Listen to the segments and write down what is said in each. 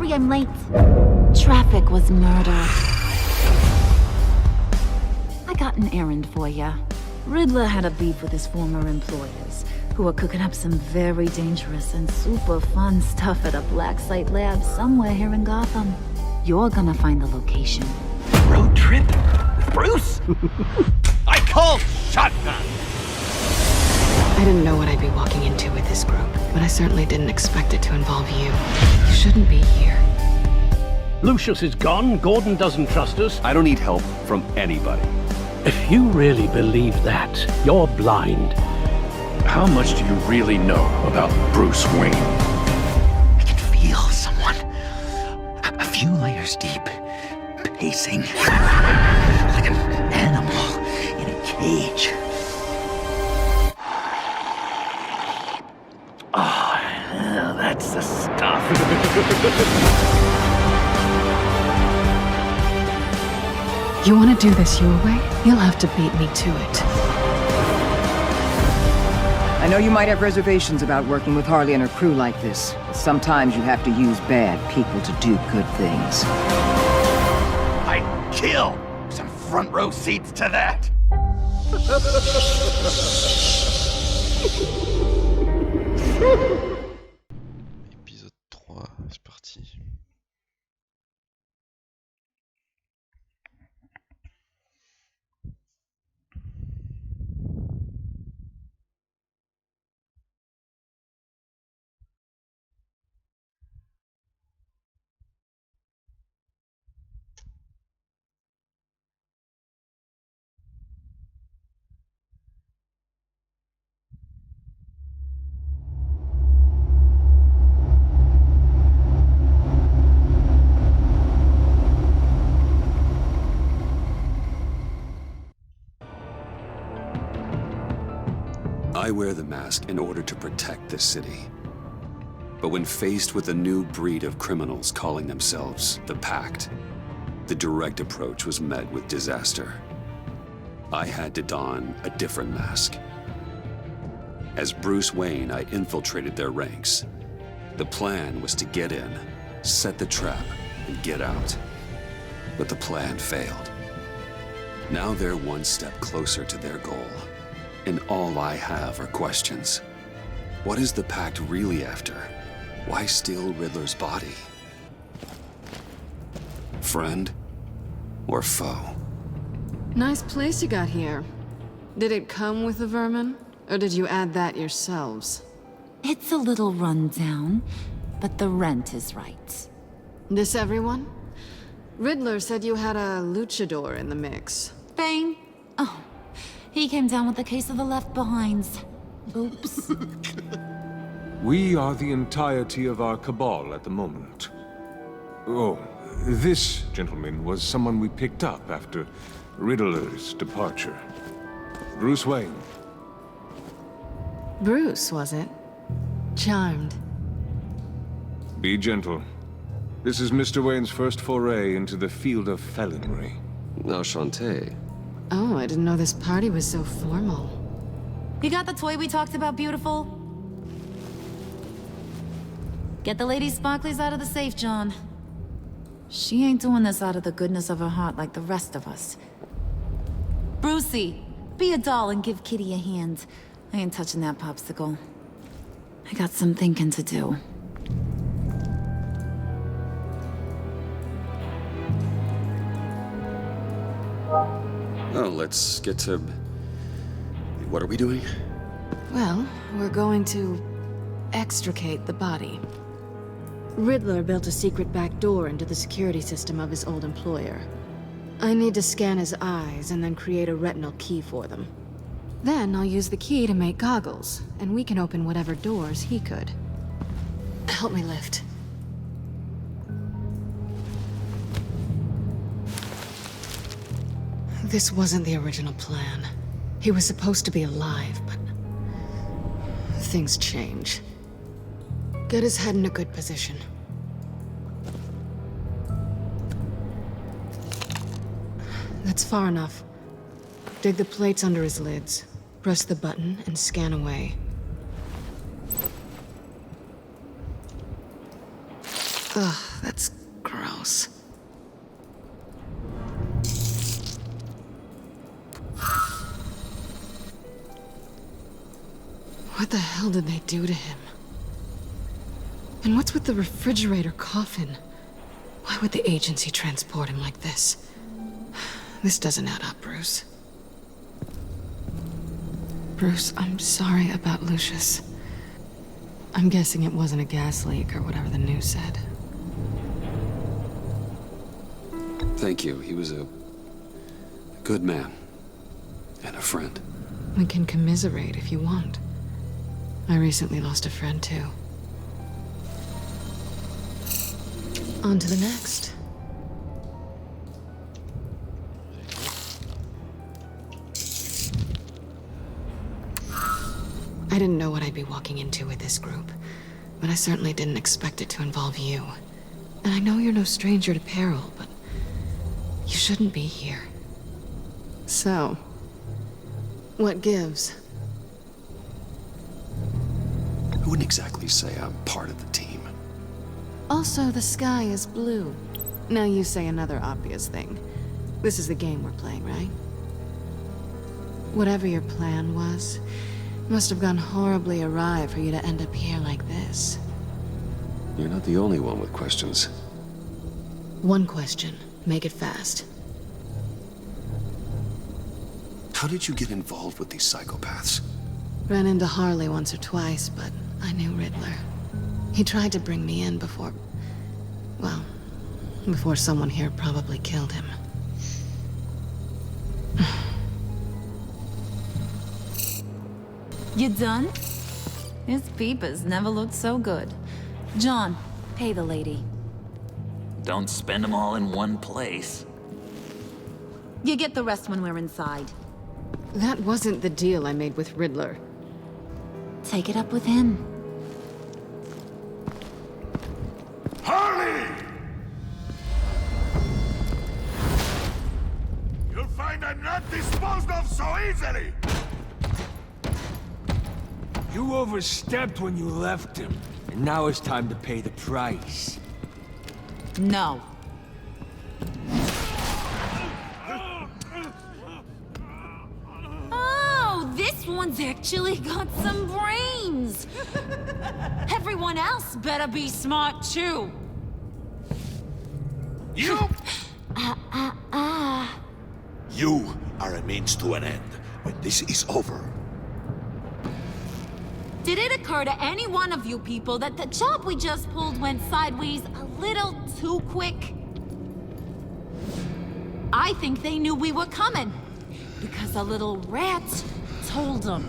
sorry I'm late. Traffic was murder. I got an errand for ya. Riddler had a beef with his former employers, who are cooking up some very dangerous and super fun stuff at a black site lab somewhere here in Gotham. You're gonna find the location. Road trip? With Bruce? I call shotgun! I didn't know what I'd be walking into with this group, but I certainly didn't expect it to involve you. You shouldn't be here. Lucius is gone, Gordon doesn't trust us. I don't need help from anybody. If you really believe that, you're blind. How much do you really know about Bruce Wayne? I can feel someone a few layers deep, pacing like an animal in a cage. Oh, that's the stuff. You want to do this your way? You'll have to beat me to it. I know you might have reservations about working with Harley and her crew like this, but sometimes you have to use bad people to do good things. I'd kill some front row seats to that. Épisode 3, c'est parti. I wear the mask in order to protect the city. But when faced with a new breed of criminals calling themselves the Pact, the direct approach was met with disaster. I had to don a different mask. As Bruce Wayne, I infiltrated their ranks. The plan was to get in, set the trap, and get out. But the plan failed. Now they're one step closer to their goal. And all I have are questions. What is the Pact really after? Why steal Riddler's body? Friend or foe? Nice place you got here. Did it come with the vermin? Or did you add that yourselves? It's a little run down, but the rent is right. This everyone? Riddler said you had a luchador in the mix. Bane? Oh, he came down with a case of the left behinds. Oops. We are the entirety of our cabal at the moment. Oh, this gentleman was someone we picked up after Riddler's departure. Bruce Wayne. Bruce, was it? Charmed. Be gentle. This is Mr. Wayne's first foray into the field of felonry. Enchanté. Oh, I didn't know this party was so formal. You got the toy we talked about, beautiful? Get the lady sparklies out of the safe, John. She ain't doing this out of the goodness of her heart like the rest of us. Brucey, be a doll and give Kitty a hand. I ain't touching that popsicle. I got some thinking to do. Oh, let's get to... What are we doing? Well, we're going to extricate the body. Riddler built a secret back door into the security system of his old employer. I need to scan his eyes and then create a retinal key for them. Then I'll use the key to make goggles, and we can open whatever doors he could. Help me lift. This wasn't the original plan. He was supposed to be alive, but things change. Get his head in a good position. That's far enough. Dig the plates under his lids. Press the button and scan away. Ugh, that's gross. What the hell did they do to him? And what's with the refrigerator coffin? Why would the agency transport him like this? This doesn't add up, Bruce. Bruce, I'm sorry about Lucius. I'm guessing it wasn't a gas leak or whatever the news said. Thank you. He was a good man. And a friend. We can commiserate if you want. I recently lost a friend, too. On to the next. I didn't know what I'd be walking into with this group, but I certainly didn't expect it to involve you. And I know you're no stranger to peril, but you shouldn't be here. So, what gives? I wouldn't exactly say I'm part of the team. Also, the sky is blue. Now you say another obvious thing. This is the game we're playing, right? Whatever your plan was, must have gone horribly awry for you to end up here like this. You're not the only one with questions. One question. Make it fast. How did you get involved with these psychopaths? Ran into Harley once or twice, but I knew Riddler. He tried to bring me in before... well, before someone here probably killed him. You done? His peepers never looked so good. John, pay the lady. Don't spend them all in one place. You get the rest when we're inside. That wasn't the deal I made with Riddler. Take it up with him. Harley! You'll find I'm not disposed of so easily! You overstepped when you left him, and now it's time to pay the price. No. Oh, this one's actually got some brains. Everyone else better be smart too. You! You are a means to an end. When this is over, Did it occur to any one of you people that the job we just pulled went sideways a little too quick? I think they knew we were coming, because a little rat told them.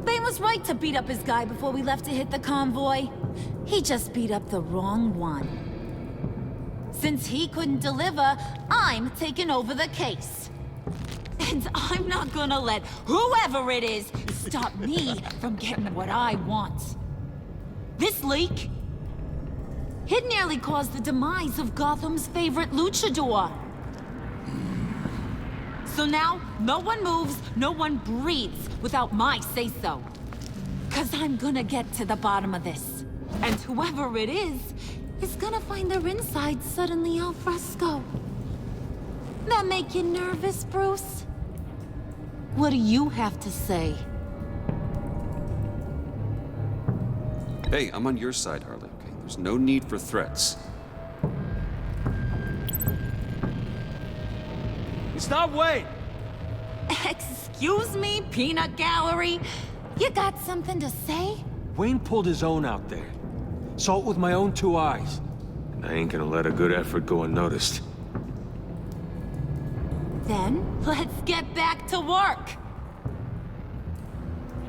They was right to beat up his guy before we left to hit the convoy. He just beat up the wrong one. Since he couldn't deliver, I'm taking over the case. And I'm not gonna let whoever it is stop me from getting what I want. This leak, it nearly caused the demise of Gotham's favorite luchador. So now, no one moves, no one breathes without my say-so. 'Cause I'm gonna get to the bottom of this. And whoever it is gonna find their inside suddenly al fresco. That make you nervous, Bruce? What do you have to say? Hey, I'm on your side, Harley, okay? There's no need for threats. Stop, wait! Excuse me, peanut gallery? You got something to say? Wayne pulled his own out there. Saw it with my own 2 eyes. And I ain't gonna let a good effort go unnoticed. Then, let's get back to work.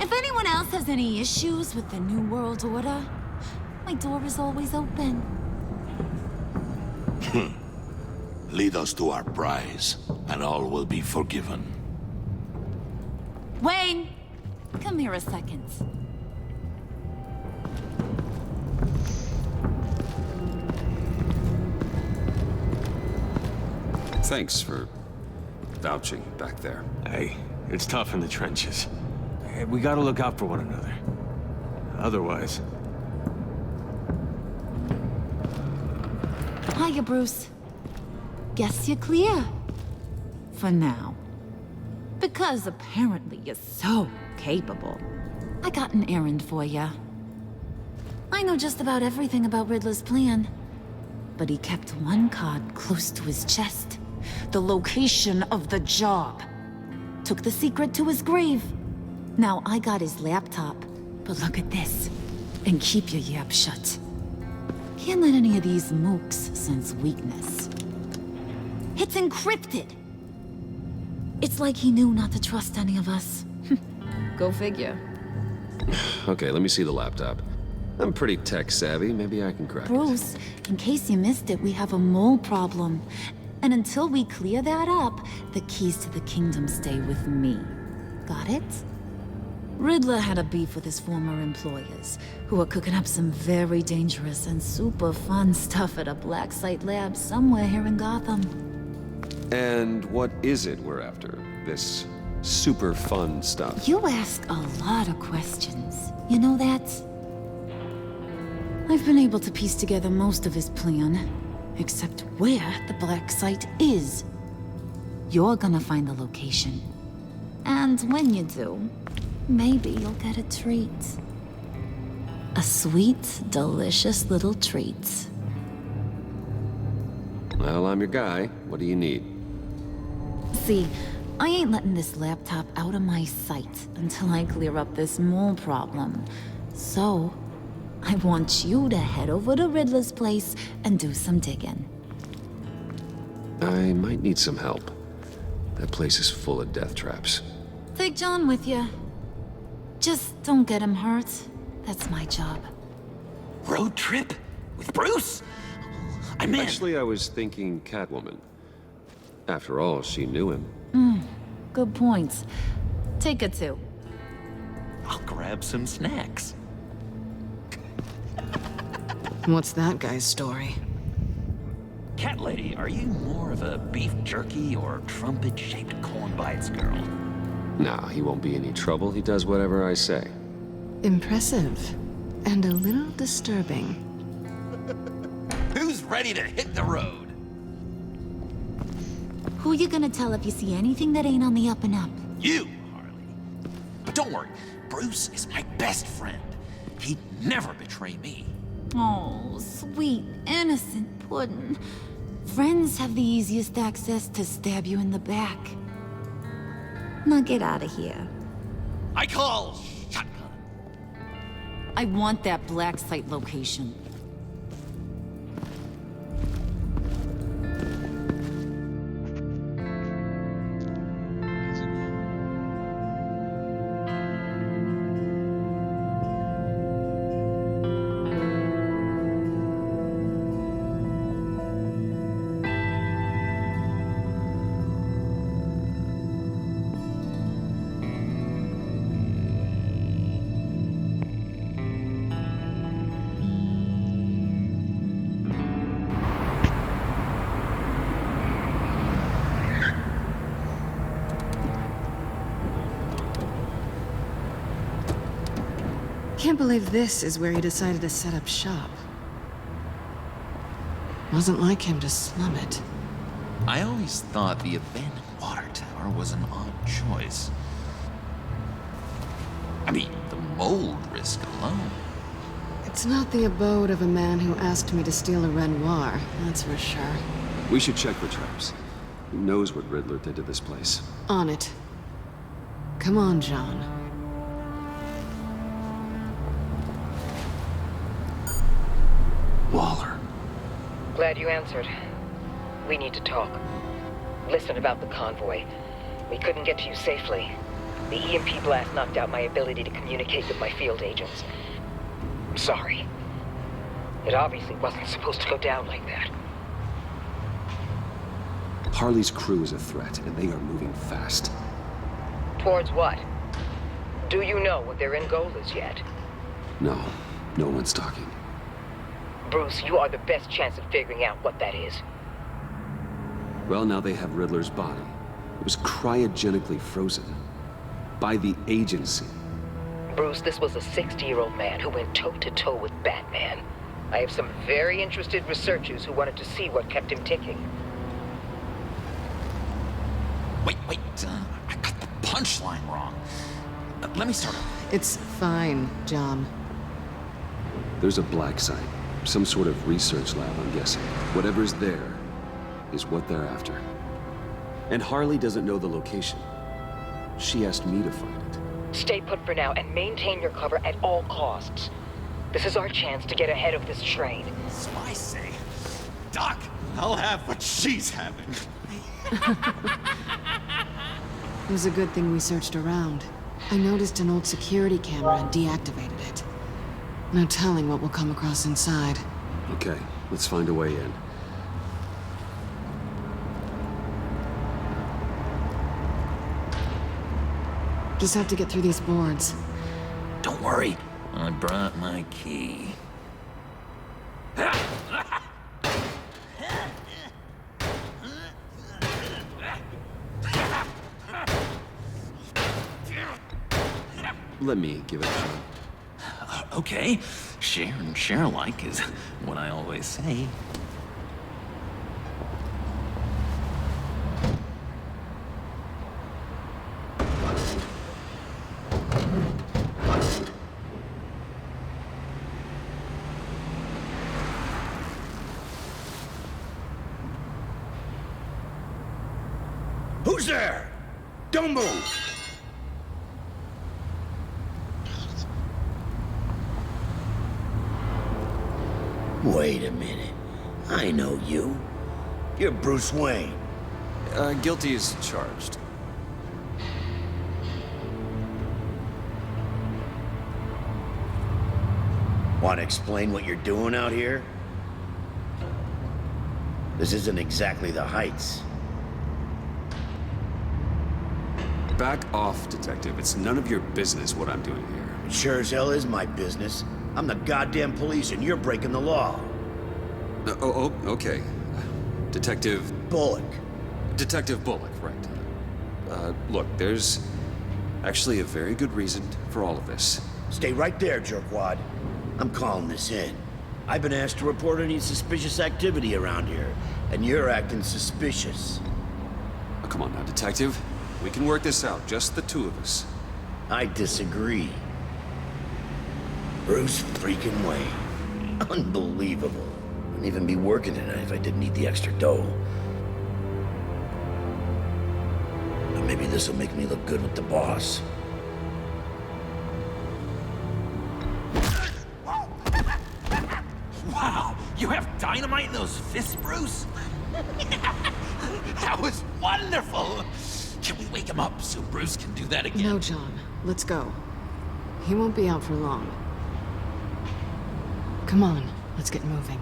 If anyone else has any issues with the New World Order, my door is always open. lead us to our prize, and all will be forgiven. Wayne, come here a second. Thanks for vouching back there. Hey, it's tough in the trenches. Hey, we gotta look out for one another. Otherwise... Hiya, Bruce. Guess you're clear. For now. Because apparently you're so capable. I got an errand for you. I know just about everything about Riddler's plan. But he kept one card close to his chest. The location of the job. Took the secret to his grave. Now I got his laptop. But look at this. And keep your yap shut. Can't let any of these mooks sense weakness. It's encrypted! It's like he knew not to trust any of us. Go figure. Okay, let me see the laptop. I'm pretty tech savvy. Maybe I can crack it. Bruce, in case you missed it, we have a mole problem. And until we clear that up, the keys to the kingdom stay with me. Got it? Riddler had a beef with his former employers, who were cooking up some very dangerous and super fun stuff at a black site lab somewhere here in Gotham. And what is it we're after? This super fun stuff? You ask a lot of questions. You know that? I've been able to piece together most of his plan, except where the black site is. You're gonna find the location. And when you do, maybe you'll get a treat. A sweet, delicious little treat. Well, I'm your guy. What do you need? See, I ain't letting this laptop out of my sight until I clear up this mole problem. So, I want you to head over to Riddler's place and do some digging. I might need some help. That place is full of death traps. Take John with you. Just don't get him hurt. That's my job. Road trip? With Bruce? I'm in. Actually, I was thinking Catwoman. After all, she knew him. Good point. Take her too. I'll grab some snacks. What's that guy's story? Cat lady, are you more of a beef jerky or trumpet-shaped corn bites girl? Nah, he won't be any trouble. He does whatever I say. Impressive. And a little disturbing. Who's ready to hit the road? Who you gonna tell if you see anything that ain't on the up and up? You, Harley. But don't worry, Bruce is my best friend. He'd never betray me. Oh, sweet, innocent puddin'. Friends have the easiest access to stab you in the back. Now get out of here. I call shotgun. I want that black site location. Can't believe this is where he decided to set up shop. Wasn't like him to slum it. I always thought the abandoned water tower was an odd choice. I mean, the mold risk alone. It's not the abode of a man who asked me to steal a Renoir, that's for sure. We should check for traps. Who knows what Riddler did to this place? On it. Come on, John. Waller. Glad you answered. We need to talk. Listen about the convoy. We couldn't get to you safely. The EMP blast knocked out my ability to communicate with my field agents. I'm sorry. It obviously wasn't supposed to go down like that. Harley's crew is a threat, and they are moving fast. Towards what? Do you know what their end goal is yet? No, no one's talking. Bruce, you are the best chance of figuring out what that is. Well, now they have Riddler's body. It was cryogenically frozen. By the agency. Bruce, this was a 60-year-old man who went toe-to-toe with Batman. I have some very interested researchers who wanted to see what kept him ticking. Wait, I got the punchline wrong. Let me start over. It's fine, John. There's a black site. Some sort of research lab, I'm guessing. Whatever's there is what they're after. And Harley doesn't know the location. She asked me to find it. Stay put for now and maintain your cover at all costs. This is our chance to get ahead of this train. So I say, Doc, I'll have what she's having. It was a good thing we searched around. I noticed an old security camera and deactivated it. No telling what we'll come across inside. Okay, let's find a way in. Just have to get through these boards. Don't worry, I brought my key. Let me give it a shot. Okay, share and share alike is what I always say. Who's there? Don't move! Wait a minute. I know you. You're Bruce Wayne. Guilty as charged. Want to explain what you're doing out here? This isn't exactly the Heights. Back off, Detective. It's none of your business what I'm doing here. It sure as hell is my business. I'm the goddamn police and you're breaking the law. Okay. Detective... Bullock. Detective Bullock, right. Look, there's actually a very good reason for all of this. Stay right there, jerkwad. I'm calling this in. I've been asked to report any suspicious activity around here, and you're acting suspicious. Oh, come on now, Detective. We can work this out, just the two of us. I disagree. Bruce freaking Wayne. Unbelievable. Wouldn't even be working tonight if I didn't need the extra dough. But maybe this'll make me look good with the boss. Wow, you have dynamite in those fists, Bruce? That was wonderful! Can we wake him up so Bruce can do that again? No, John. Let's go. He won't be out for long. Come on, let's get moving.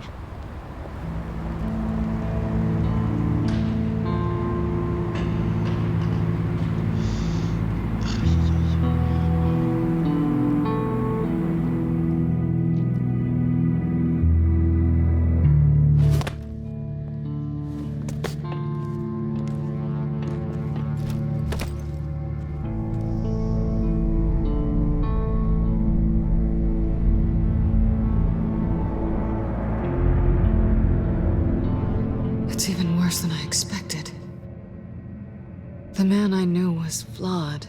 It's even worse than I expected. The man I knew was flawed,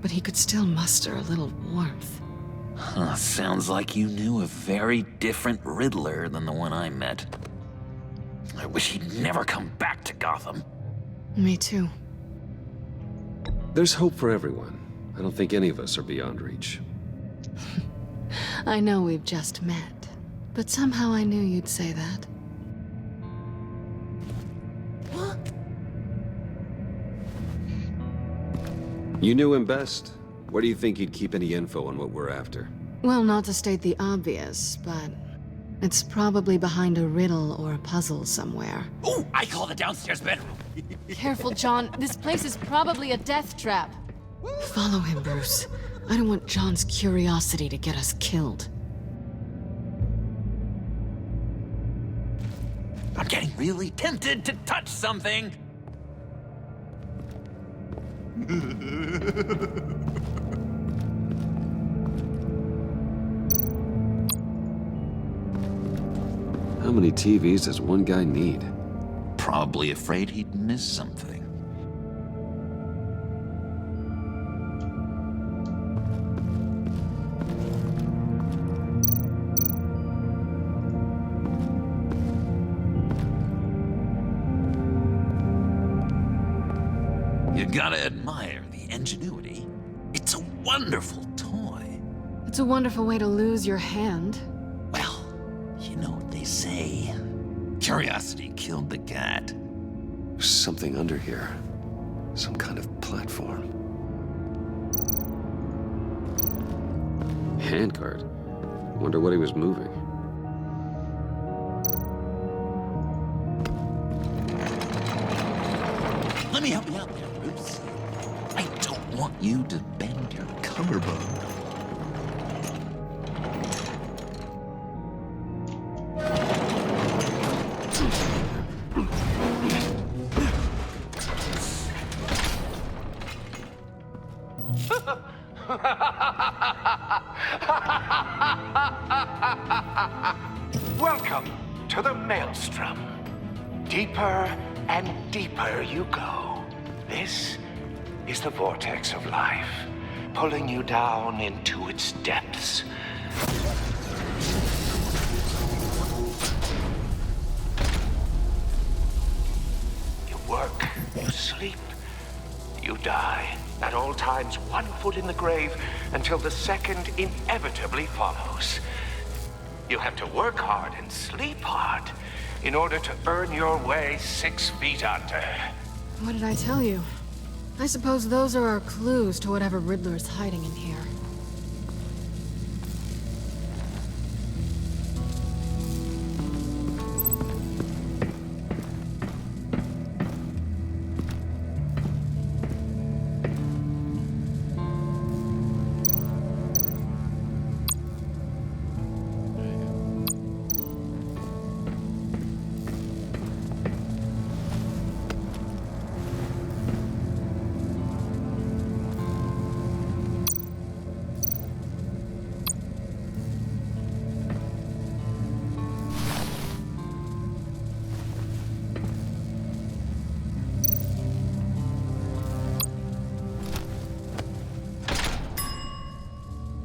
but he could still muster a little warmth. Huh, sounds like you knew a very different Riddler than the one I met. I wish he'd never come back to Gotham. Me too. There's hope for everyone. I don't think any of us are beyond reach. I know we've just met, but somehow I knew you'd say that. You knew him best. Where do you think he'd keep any info on what we're after? Well, not to state the obvious, but it's probably behind a riddle or a puzzle somewhere. Ooh, I call the downstairs bedroom. Careful, John. This place is probably a death trap. Follow him, Bruce. I don't want John's curiosity to get us killed. I'm getting really tempted to touch something. How many TVs does one guy need? Probably afraid he'd miss something. You gotta admire the ingenuity. It's a wonderful toy. It's a wonderful way to lose your hand. Well, you know what they say. Curiosity killed the cat. There's something under here. Some kind of platform. Handcart. Wonder what he was moving. Let me help you out there, Bruce. I don't want you to bend your collarbone. Welcome to the Maelstrom. Deeper and deeper you go. This is the vortex of life, pulling you down into its depths. You work, you sleep, you die. At all times, 1 foot in the grave until the second inevitably follows. You have to work hard and sleep hard in order to earn your way 6 feet under. What did I tell you? I suppose those are our clues to whatever Riddler is hiding in here.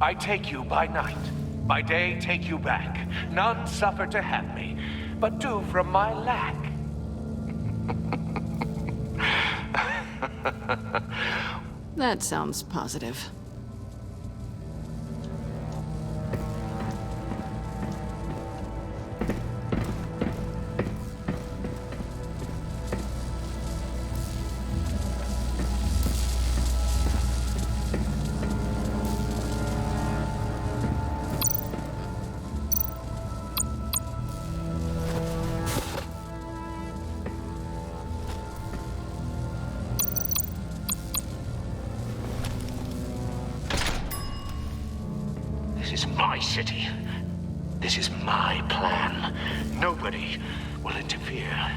I take you by night, by day take you back. None suffer to have me, but do from my lack. That sounds positive. This is my city. This is my plan. Nobody will interfere.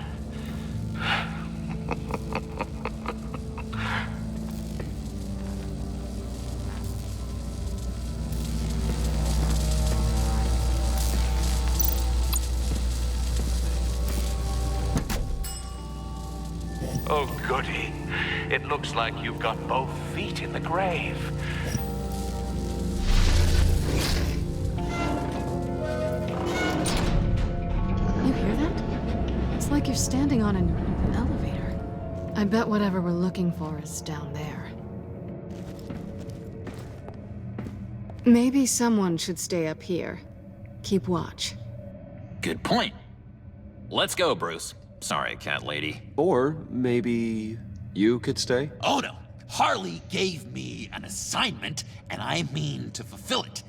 Oh, goody. It looks like you've got both feet in the grave. You hear that? It's like you're standing on an elevator. I bet whatever we're looking for is down there. Maybe someone should stay up here. Keep watch. Good point. Let's go, Bruce. Sorry, cat lady. Or maybe you could stay? Oh no. Harley gave me an assignment, and I mean to fulfill it.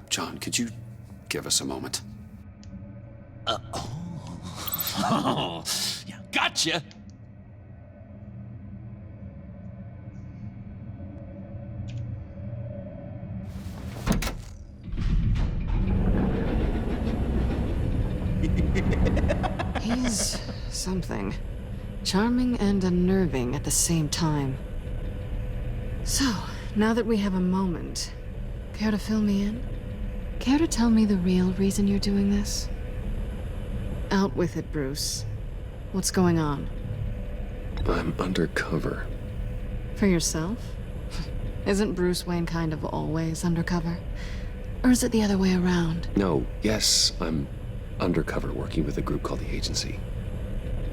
John, could you give us a moment? Oh, yeah, gotcha. He's something. Charming and unnerving at the same time. So, now that we have a moment, care to fill me in? Care to tell me the real reason you're doing this? Out with it, Bruce. What's going on? I'm undercover. For yourself? Isn't Bruce Wayne kind of always undercover? Or is it the other way around? No, yes, I'm undercover working with a group called the Agency.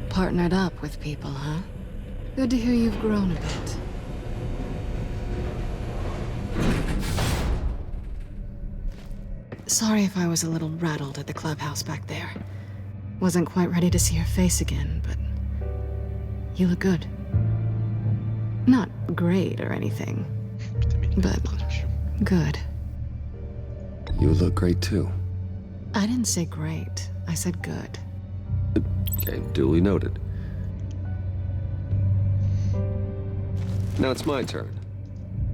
Partnered up with people, huh? Good to hear you've grown a bit. Sorry if I was a little rattled at the clubhouse back there. Wasn't quite ready to see your face again, but you look good. Not great or anything, but good. You look great too. I didn't say great. I said good. Okay, duly noted. Now it's my turn.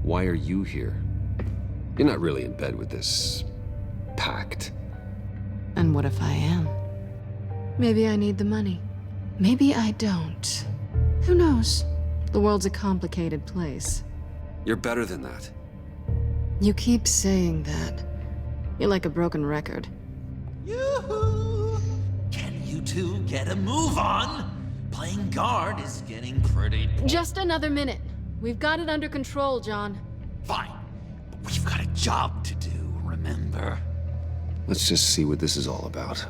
Why are you here? You're not really in bed with this pact. And what if I am? Maybe I need the money. Maybe I don't. Who knows? The world's a complicated place. You're better than that. You keep saying that. You're like a broken record. Yoo-hoo! Can you two get a move on? Playing guard is getting pretty... Just another minute. We've got it under control, John. Fine. But we've got a job to do, remember? Let's just see what this is all about.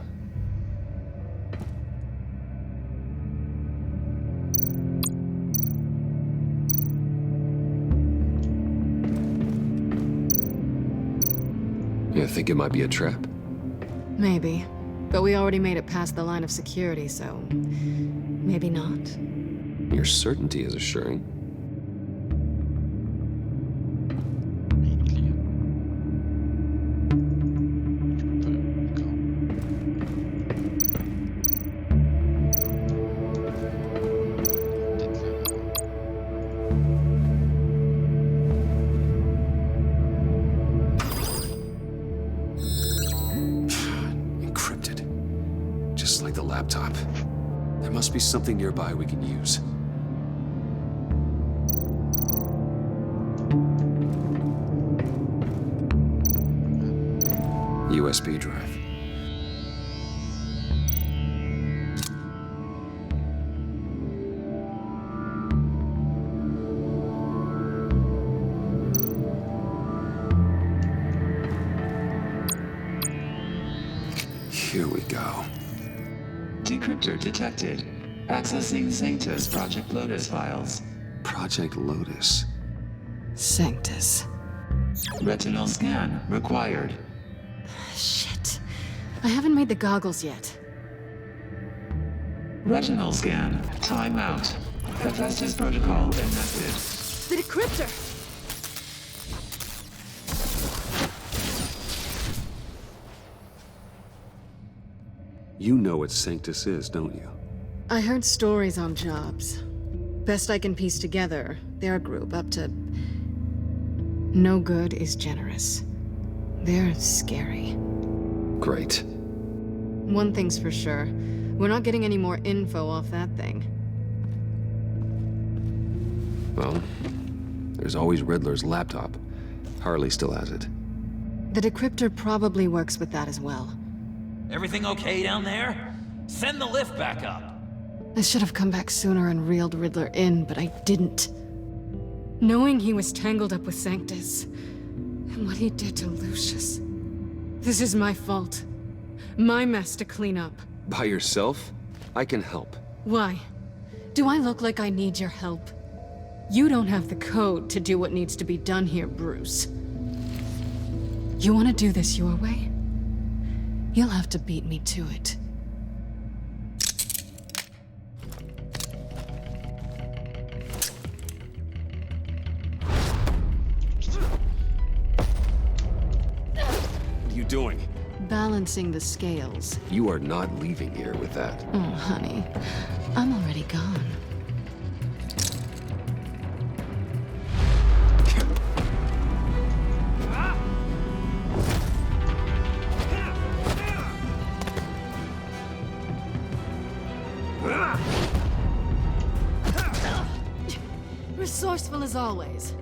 You think it might be a trap? Maybe. But we already made it past the line of security, so... maybe not. Your certainty is assuring. Laptop. There must be something nearby we can use. USB drive. Here we go. Decryptor detected. Accessing Sanctus Project Lotus files. Project Lotus? Sanctus. Retinal scan required. Shit. I haven't made the goggles yet. Retinal scan. Timeout. Hephaestus protocol enacted. The decryptor! You know what Sanctus is, don't you? I heard stories on jobs. Best I can piece together, they're a group up to... no good is generous. They're scary. Great. One thing's for sure. We're not getting any more info off that thing. Well, there's always Riddler's laptop. Harley still has it. The decryptor probably works with that as well. Everything okay down there? Send the lift back up. I should have come back sooner and reeled Riddler in, but I didn't. Knowing he was tangled up with Sanctus, and what he did to Lucius. This is my fault. My mess to clean up. By yourself? I can help. Why? Do I look like I need your help? You don't have the code to do what needs to be done here, Bruce. You want to do this your way? You'll have to beat me to it. What are you doing? Balancing the scales. You are not leaving here with that. Oh, honey. I'm already gone. Resourceful as always.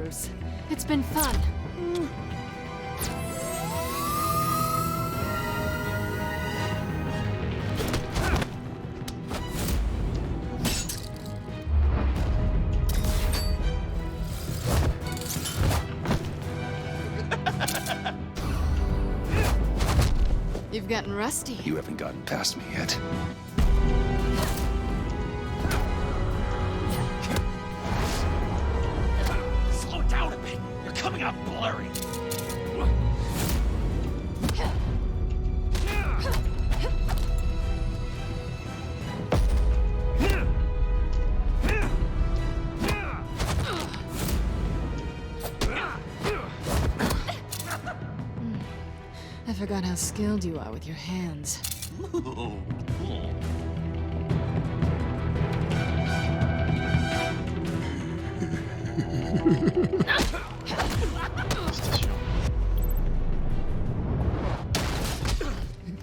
Bruce. It's been fun. You've gotten rusty. You haven't gotten past me yet. Slow down a bit. You're coming out blurry. I forgot how skilled you are with your hands.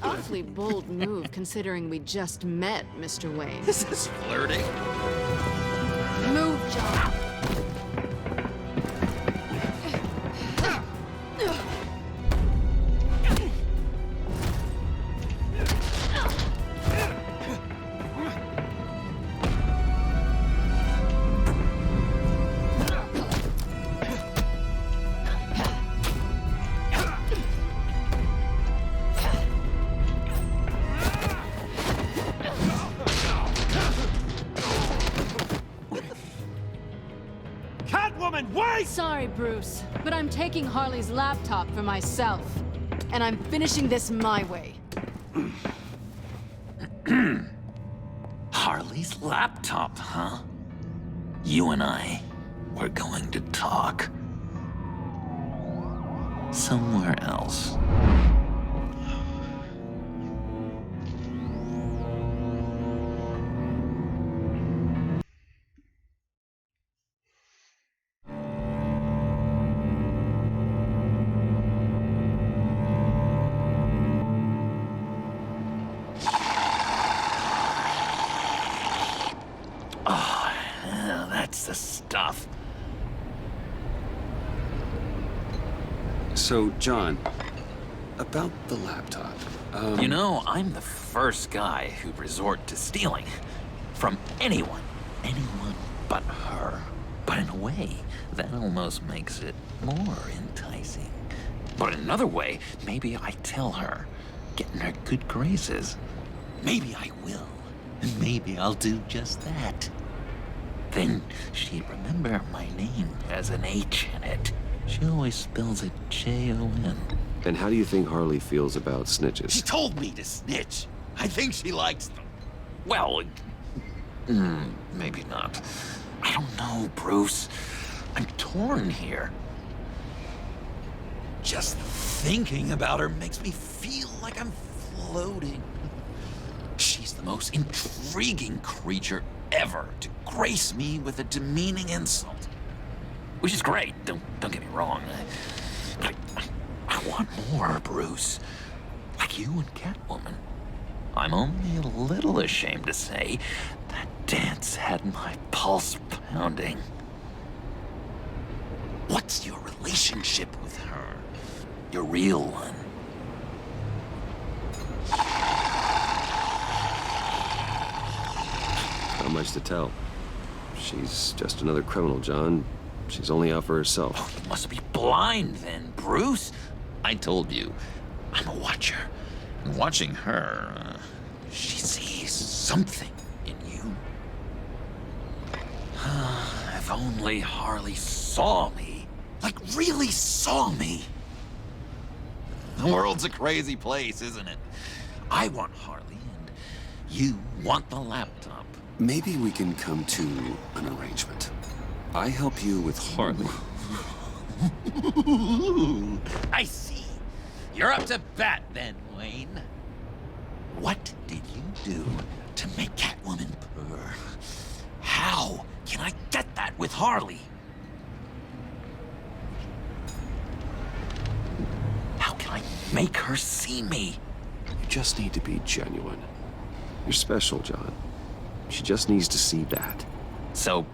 Awfully bold move, considering we just met, Mr. Wayne. This is flirting. Move, John. Sorry, Bruce, but I'm taking Harley's laptop for myself. And I'm finishing this my way. Harley's laptop, huh? You and I, we're going to talk. Somewhere else. The stuff. So, John, about the laptop, You know, I'm the first guy who'd resort to stealing. From anyone. Anyone but her. But in a way, that almost makes it more enticing. But in another way, maybe I tell her, get in her good graces. Maybe I will. And maybe I'll do just that. Then she'd remember my name as an H in it. She always spells it J-O-N. And how do you think Harley feels about snitches? She told me to snitch. I think she likes them. Well, maybe not. I don't know, Bruce. I'm torn here. Just thinking about her makes me feel like I'm floating. She's the most intriguing creature ever to grace me with a demeaning insult. Which is great, don't get me wrong. But I want more, Bruce. Like you and Catwoman. I'm only a little ashamed to say that dance had my pulse pounding. What's your relationship with her? Your real one? Not much to tell. She's just another criminal, John. She's only out for herself. Oh, you must be blind then, Bruce. I told you, I'm a watcher. And watching her, she sees something in you. If only Harley saw me. Like, really saw me. The world's a crazy place, isn't it? I want Harley, and you want the laptop. maybe we can come to an arrangement. I help you with Harley. I see. You're up to bat then, Wayne. What did you do to make Catwoman purr? How can I get that with Harley? How can I make her see me? You just need to be genuine. You're special, John. She just needs to see that. So,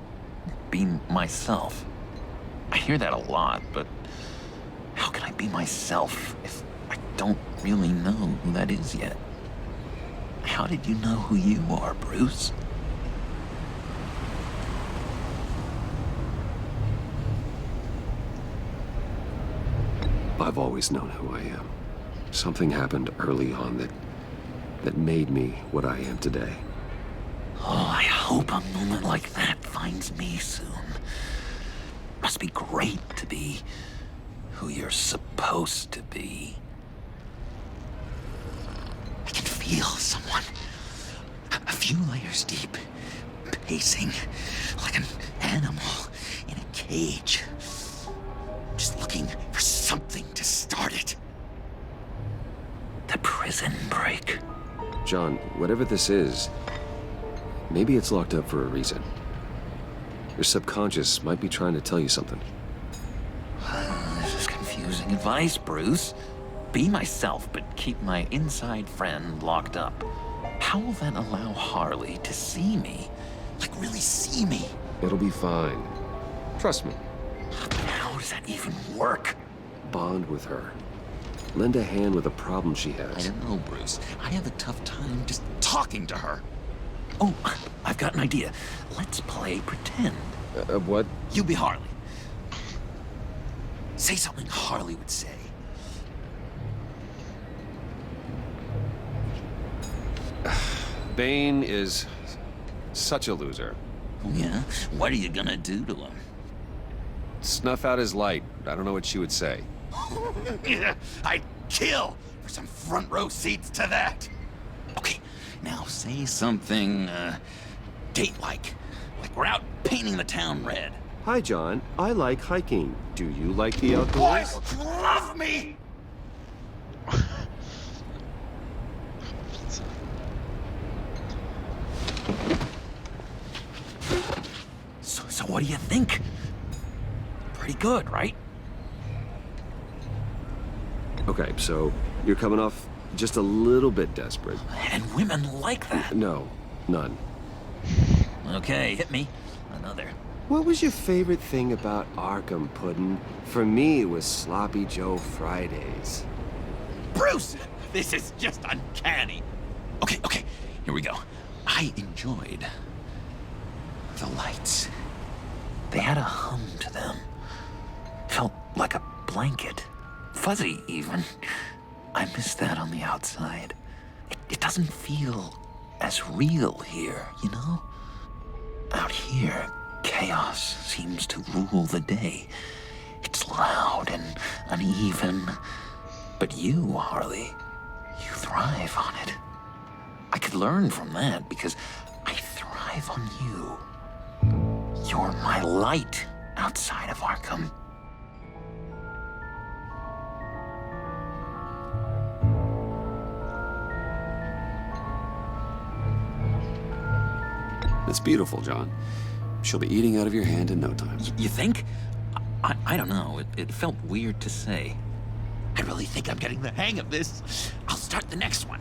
be myself. I hear that a lot, but how can I be myself if I don't really know who that is yet? How did you know who you are, Bruce? I've always known who I am. Something happened early on that made me what I am today. Oh, I hope a moment like that finds me soon. Must be great to be who you're supposed to be. I can feel someone a few layers deep, pacing like an animal in a cage, just looking for something to start it. The prison break. John, whatever this is, maybe it's locked up for a reason. Your subconscious might be trying to tell you something. This is confusing advice, Bruce. Be myself, but keep my inside friend locked up. How will that allow Harley to see me? Like, really see me? It'll be fine. Trust me. How does that even work? Bond with her. Lend a hand with a problem she has. I don't know, Bruce. I have a tough time just talking to her. Oh, I've got an idea. Let's play pretend. What? You be Harley. Say something Harley would say. Bane is such a loser. Oh, yeah? What are you gonna do to him? Snuff out his light. I don't know what she would say. I'd kill for some front row seats to that. Okay, now say something, date-like. Like we're out painting the town red. Hi, John. I like hiking. Do you like the outdoors? Boys, love me! So what do you think? Pretty good, right? Okay, so you're coming off just a little bit desperate. And women like that. No, none. Okay, hit me. Another. What was your favorite thing about Arkham, Puddin'? For me, it was Sloppy Joe Fridays. Bruce! This is just uncanny. Okay, here we go. I enjoyed the lights. They had a hum to them. Felt like a blanket. Fuzzy, even. I miss that on the outside. It doesn't feel as real here, you know? Out here, chaos seems to rule the day. It's loud and uneven. But you, Harley, you thrive on it. I could learn from that because I thrive on you. You're my light outside of Arkham. That's beautiful, John. She'll be eating out of your hand in no time. You think? I don't know. It felt weird to say. I really think I'm getting the hang of this. I'll start the next one.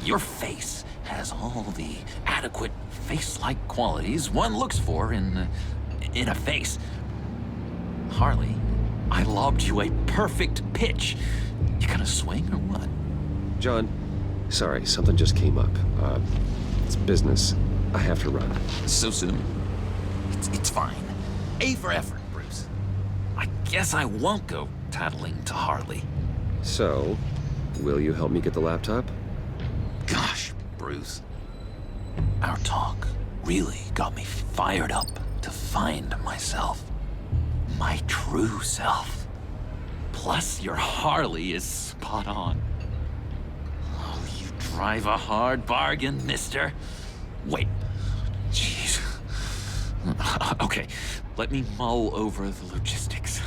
Your face has all the adequate face-like qualities one looks for in a face. Harley, I lobbed you a perfect pitch. You gonna swing or what? John, sorry, something just came up. It's business. I have to run. So soon? It's fine. A for effort, Bruce. I guess I won't go tattling to Harley. So, will you help me get the laptop? Gosh, Bruce. Our talk really got me fired up to find myself. My true self. Plus, your Harley is spot on. Oh, you drive a hard bargain, mister. Wait. Jeez. Okay, let me mull over the logistics.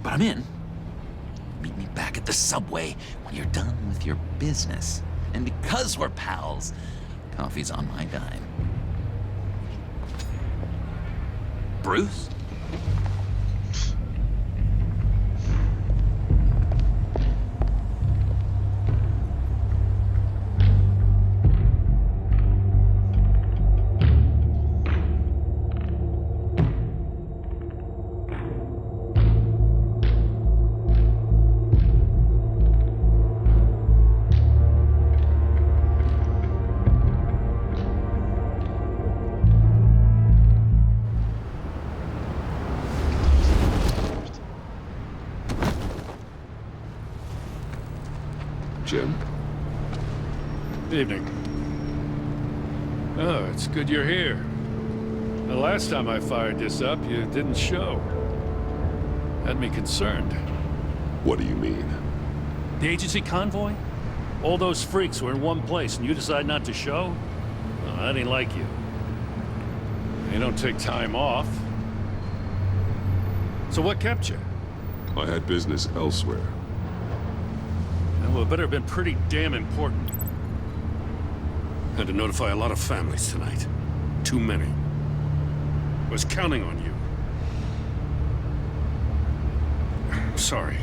But I'm in. Meet me back at the subway when you're done with your business. And because we're pals, coffee's on my dime. Bruce? Evening. Oh, it's good you're here. The last time I fired this up, you didn't show. Had me concerned. What do you mean? The agency convoy? All those freaks were in one place and you decide not to show? Oh, that ain't like you. You don't take time off. So what kept you? I had business elsewhere. Well, it better have been pretty damn important. Had to notify a lot of families tonight. Too many. Was counting on you. I'm sorry.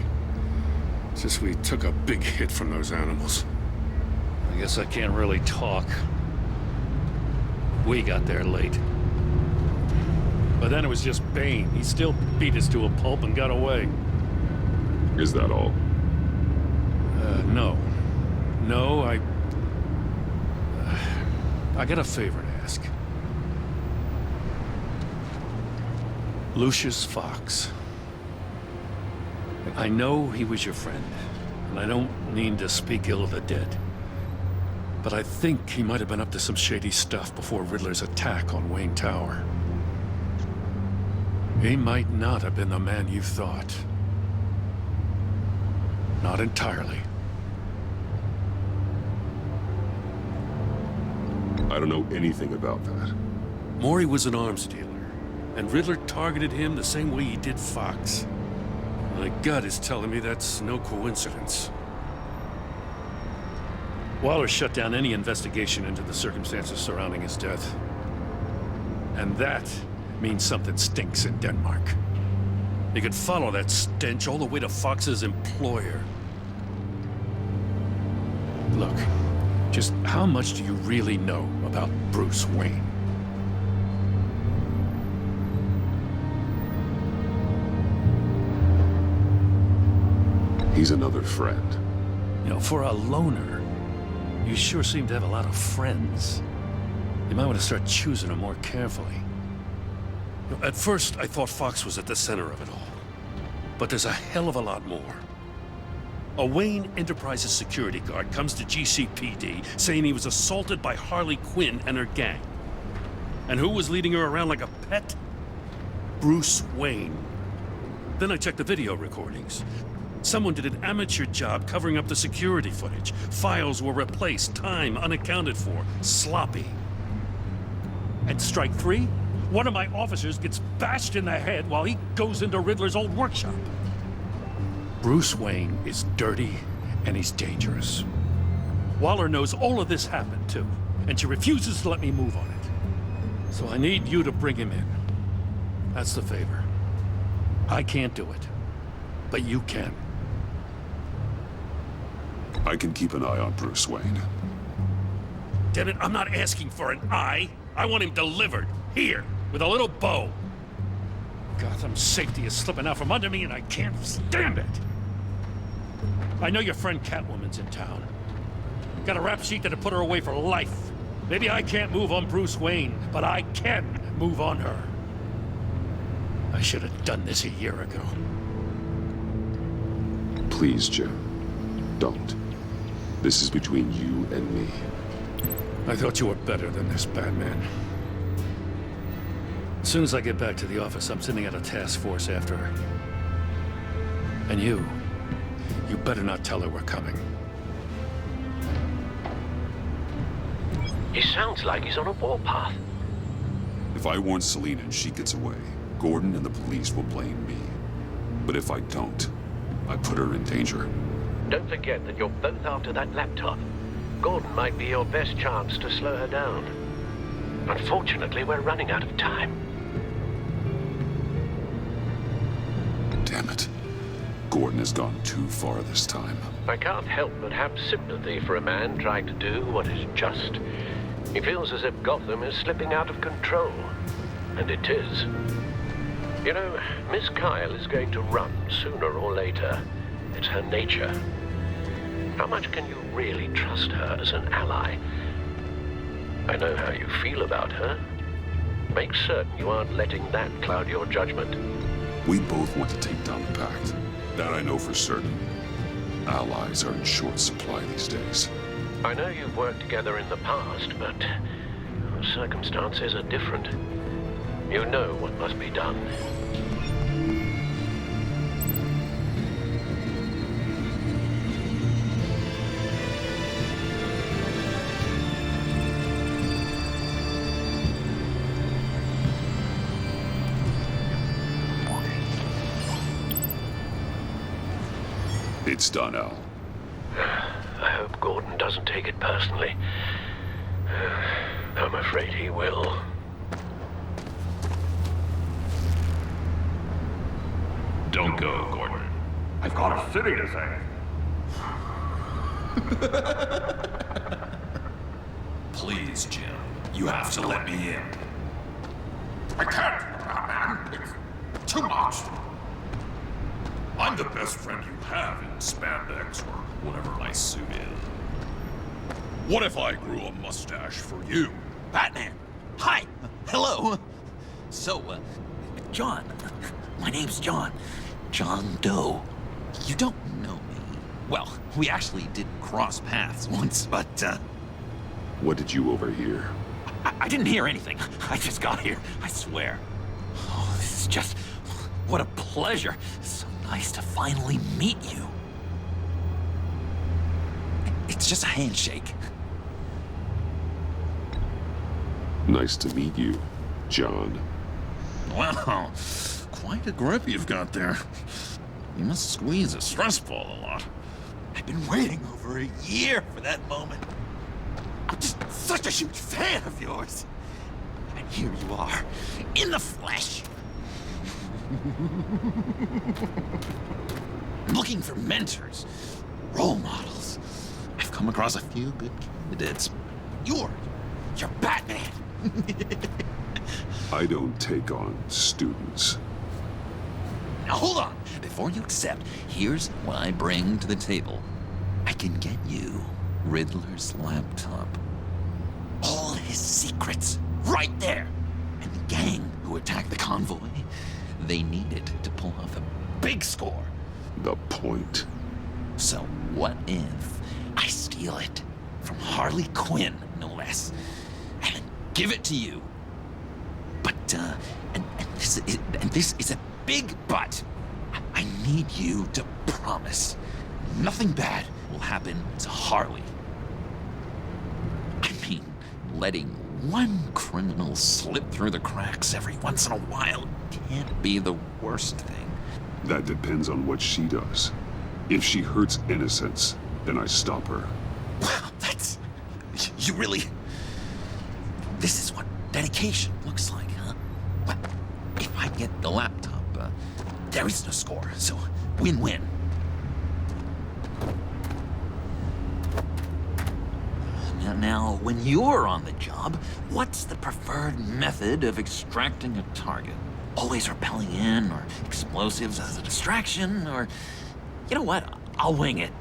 It's just we took a big hit from those animals. I guess I can't really talk. We got there late. But then it was just Bane. He still beat us to a pulp and got away. Is that all? No. No, I got a favor to ask. Lucius Fox. I know he was your friend, and I don't mean to speak ill of the dead. But I think he might have been up to some shady stuff before Riddler's attack on Wayne Tower. He might not have been the man you thought. Not entirely. I don't know anything about that. Maury was an arms dealer, and Riddler targeted him the same way he did Fox. My gut is telling me that's no coincidence. Waller shut down any investigation into the circumstances surrounding his death. And that means something stinks in Denmark. You could follow that stench all the way to Fox's employer. Look, just how much do you really know about Bruce Wayne? He's another friend. You know, for a loner, you sure seem to have a lot of friends. You might want to start choosing them more carefully. You know, at first, I thought Fox was at the center of it all. But there's a hell of a lot more. A Wayne Enterprises security guard comes to GCPD saying he was assaulted by Harley Quinn and her gang. And who was leading her around like a pet? Bruce Wayne. Then I checked the video recordings. Someone did an amateur job covering up the security footage. Files were replaced, time unaccounted for, sloppy. And strike three, one of my officers gets bashed in the head while he goes into Riddler's old workshop. Bruce Wayne is dirty and he's dangerous. Waller knows all of this happened too, and she refuses to let me move on it. So I need you to bring him in. That's the favor. I can't do it, but you can. I can keep an eye on Bruce Wayne. Damn it, I'm not asking for an eye. I want him delivered, here, with a little bow. Gotham's safety is slipping out from under me and I can't stand it. I know your friend Catwoman's in town. Got a rap sheet that'll put her away for life. Maybe I can't move on Bruce Wayne, but I can move on her. I should have done this a year ago. Please, Jim. Don't. This is between you and me. I thought you were better than this, Batman. As soon as I get back to the office, I'm sending out a task force after her. And you better not tell her we're coming. He sounds like he's on a warpath. If I warn Selina and she gets away, Gordon and the police will blame me. But if I don't, I put her in danger. Don't forget that you're both after that laptop. Gordon might be your best chance to slow her down. Unfortunately, we're running out of time. Damn it. Gordon has gone too far this time. I can't help but have sympathy for a man trying to do what is just. He feels as if Gotham is slipping out of control. And it is. You know, Miss Kyle is going to run sooner or later. It's her nature. How much can you really trust her as an ally? I know how you feel about her. Make certain you aren't letting that cloud your judgment. We both want to take down the Pact. That I know for certain. Allies are in short supply these days. I know you've worked together in the past, but circumstances are different. You know what must be done. It's done, Al. I hope Gordon doesn't take it personally. I'm afraid he will. Don't go, Gordon. I've got a city to save. Please, Jim. You have to let me in. I can't, man. It's too much. I'm the best friend you have in spandex or whatever my suit is. What if I grew a mustache for you? Batman! Hi! Hello! So, John. My name's John. John Doe. You don't know me. Well, we actually did cross paths once, but, What did you overhear? I didn't hear anything. I just got here, I swear. Oh, this is just... what a pleasure. So nice to finally meet you. It's just a handshake. Nice to meet you, John. Wow, quite a grip you've got there. You must squeeze a stress ball a lot. I've been waiting over a year for that moment. I'm just such a huge fan of yours. And here you are, in the flesh. I'm looking for mentors, role models. I've come across a few good candidates. You're Batman. I don't take on students. Now hold on. Before you accept, here's what I bring to the table. I can get you Riddler's laptop. All his secrets, right there. And the gang who attacked the convoy, they needed to pull off a big score. The point. So what if I steal it from Harley Quinn, no less, and give it to you? But, and this is a big but. I need you to promise nothing bad will happen to Harley. I mean, letting one criminal slip through the cracks every once in a while can't be the worst thing. That depends on what she does. If she hurts innocents, then I stop her. Wow, you really... This is what dedication looks like, huh? Well, if I get the laptop, there is no score, so win-win. Now, when you're on the job, what's the preferred method of extracting a target? Always rappelling in, or explosives as a distraction, or... You know what? I'll wing it.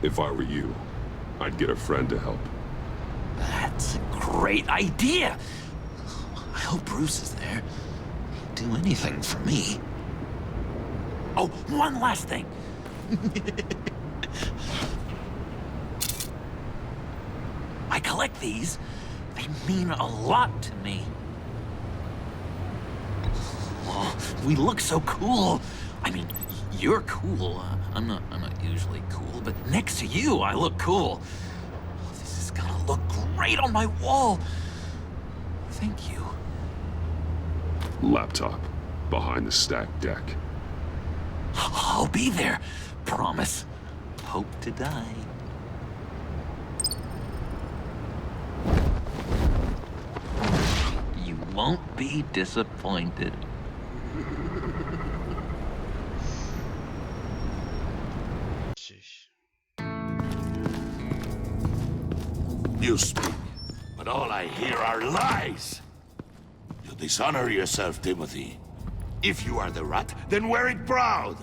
If I were you, I'd get a friend to help. That's a great idea! I hope Bruce is there. He'd do anything for me. Oh, one last thing. I collect these. They mean a lot to me. Oh, we look so cool. I mean, you're cool. I'm not usually cool, but next to you, I look cool. This is gonna look great on my wall. Thank you. Laptop. Behind the stacked deck. I'll be there. Promise. Hope to die. You won't be disappointed. You speak, but all I hear are lies. You dishonor yourself, Timothy. If you are the rat, then wear it proud.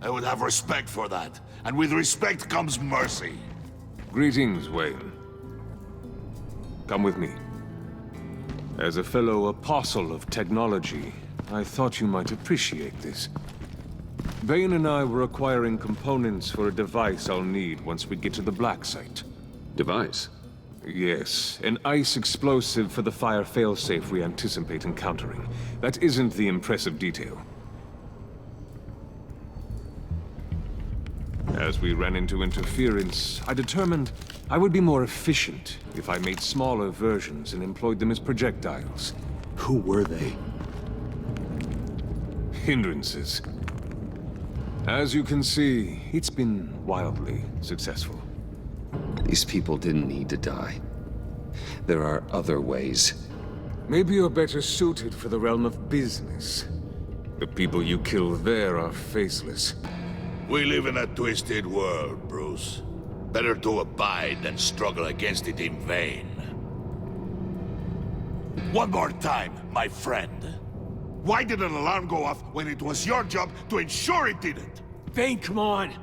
I would have respect for that, and with respect comes mercy. Greetings, Wayne. Come with me. As a fellow apostle of technology, I thought you might appreciate this. Bane and I were acquiring components for a device I'll need once we get to the Black Site. Device? Yes, an ice explosive for the fire failsafe we anticipate encountering. That isn't the impressive detail. As we ran into interference, I determined I would be more efficient if I made smaller versions and employed them as projectiles. Who were they? Hindrances. As you can see, it's been wildly successful. These people didn't need to die. There are other ways. Maybe you're better suited for the realm of business. The people you kill there are faceless. We live in a twisted world, Bruce. Better to abide than struggle against it in vain. One more time, my friend. Why did an alarm go off when it was your job to ensure it didn't? Bane, come on!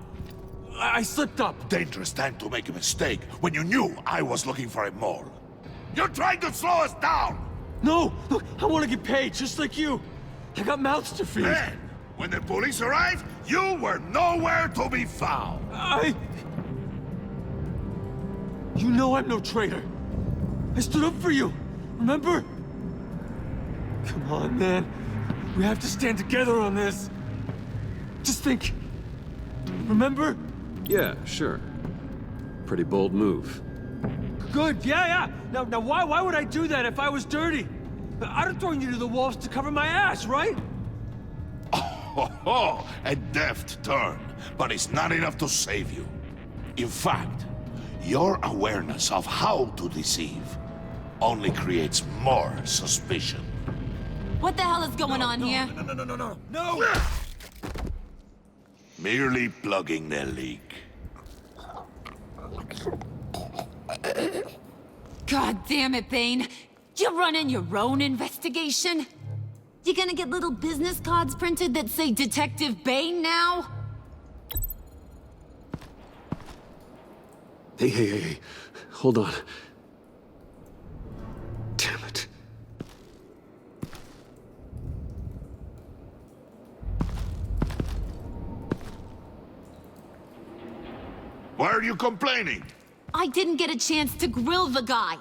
I slipped up! Dangerous time to make a mistake when you knew I was looking for a mole. You're trying to slow us down! No! Look, I want to get paid, just like you! I got mouths to feed! Then, when the police arrived, you were nowhere to be found! You know I'm no traitor! I stood up for you, remember? Come on, man. We have to stand together on this. Just think. Remember? Yeah, sure. Pretty bold move. Good, yeah. Now why would I do that if I was dirty? I'd have thrown you to the wolves to cover my ass, right? Oh, a deft turn, but it's not enough to save you. In fact, your awareness of how to deceive only creates more suspicion. What the hell is going on here? No! Merely plugging the leak. God damn it, Bane. You're running your own investigation? You gonna get little business cards printed that say Detective Bane now? Hey. Hold on. Damn it. Why are you complaining? I didn't get a chance to grill the guy.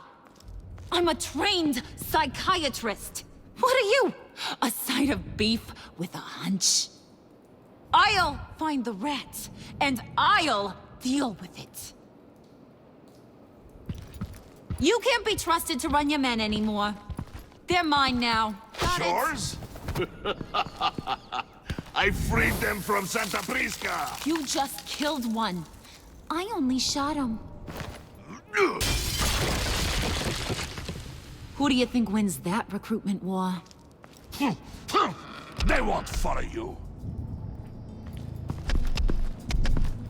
I'm a trained psychiatrist. What are you? A side of beef with a hunch? I'll find the rat, and I'll deal with it. You can't be trusted to run your men anymore. They're mine now. Got Yours? I freed them from Santa Prisca! You just killed one. I only shot him. Who do you think wins that recruitment war? They won't follow you.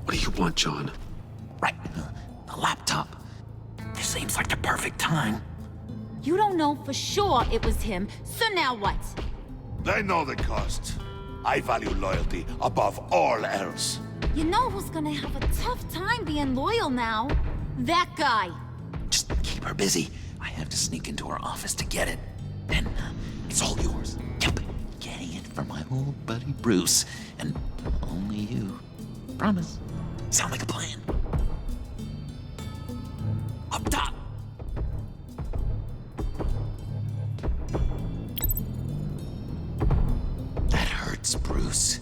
What do you want, John? Right. The laptop. This seems like the perfect time. You don't know for sure it was him, so now what? They know the cost. I value loyalty above all else. You know who's gonna have a tough time being loyal now? That guy. Just keep her busy. I have to sneak into her office to get it. Then it's all yours. Yep. Getting it from my old buddy Bruce. And only you. Promise. Sound like a plan. Up top. That hurts, Bruce.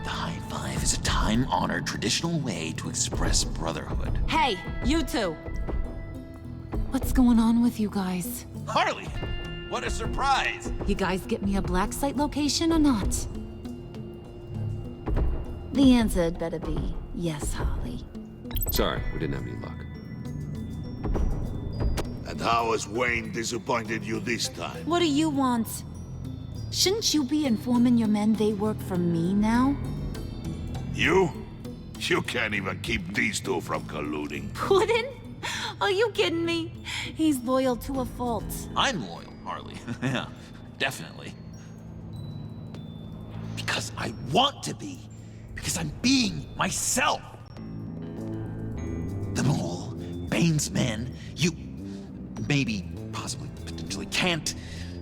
The high five is a time-honored traditional way to express brotherhood. Hey, you two. What's going on with you guys? Harley! What a surprise! You guys get me a black site location or not? The answer had better be yes, Harley. Sorry, we didn't have any luck. And how has Wayne disappointed you this time? What do you want? Shouldn't you be informing your men they work for me now? You? You can't even keep these two from colluding. Puddin'? Are you kidding me? He's loyal to a fault. I'm loyal, Harley. Yeah, definitely. Because I want to be. Because I'm being myself. The mole, Bane's men, you maybe, possibly, potentially can't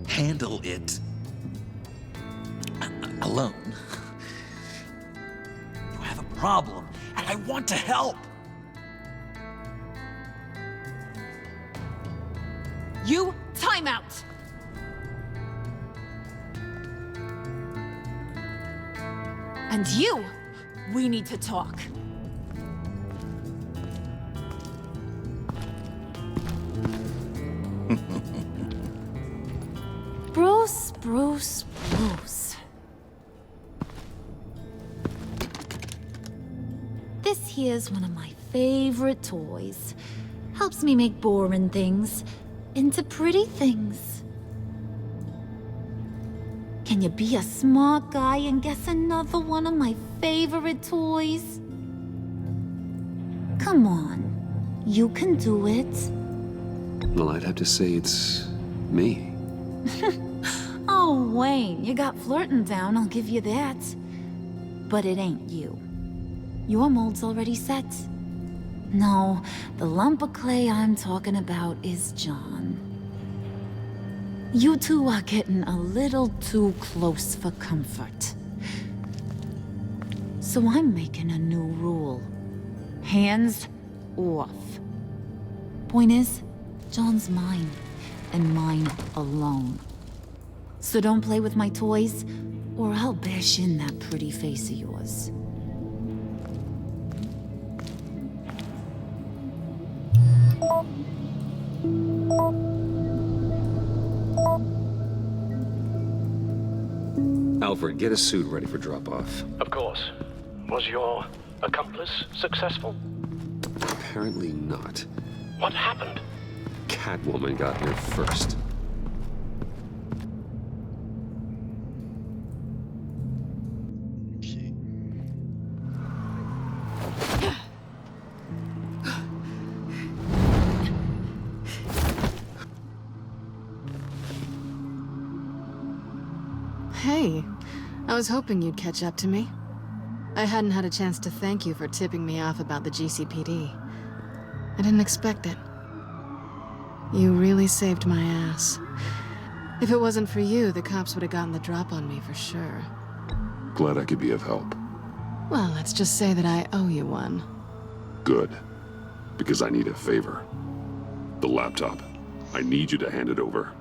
handle it alone. You have a problem, and I want to help. You, time out! And you, we need to talk. Bruce. This here's one of my favorite toys. Helps me make boring things into pretty things. Can you be a smart guy and guess another one of my favorite toys? Come on, you can do it. Well, I'd have to say it's me. Oh, Wayne, you got flirting down, I'll give you that. But it ain't you. Your mold's already set. No, the lump of clay I'm talking about is John. You two are getting a little too close for comfort. So I'm making a new rule. Hands off. Point is, John's mine, and mine alone. So don't play with my toys, or I'll bash in that pretty face of yours. Alfred, get a suit ready for drop-off. Of course. Was your accomplice successful? Apparently not. What happened? Catwoman got here first. Hey, I was hoping you'd catch up to me. I hadn't had a chance to thank you for tipping me off about the GCPD. I didn't expect it. You really saved my ass. If it wasn't for you, the cops would have gotten the drop on me for sure. Glad I could be of help. Well, let's just say that I owe you one. Good. Because I need a favor. The laptop. I need you to hand it over.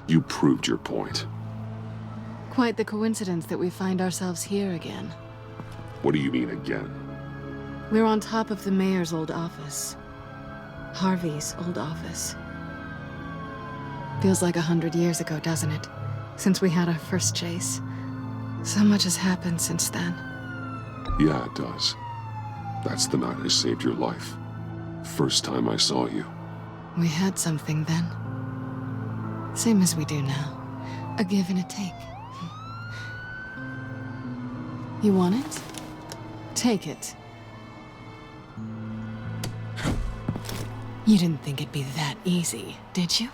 You proved your point. Quite the coincidence that we find ourselves here again. What do you mean again? We're on top of the mayor's old office. Harvey's old office. Feels like 100 years ago, doesn't it? Since we had our first chase. So much has happened since then. Yeah, it does. That's the night I saved your life. First time I saw you. We had something then. Same as we do now. A give and a take. You want it? Take it. You didn't think it'd be that easy, did you?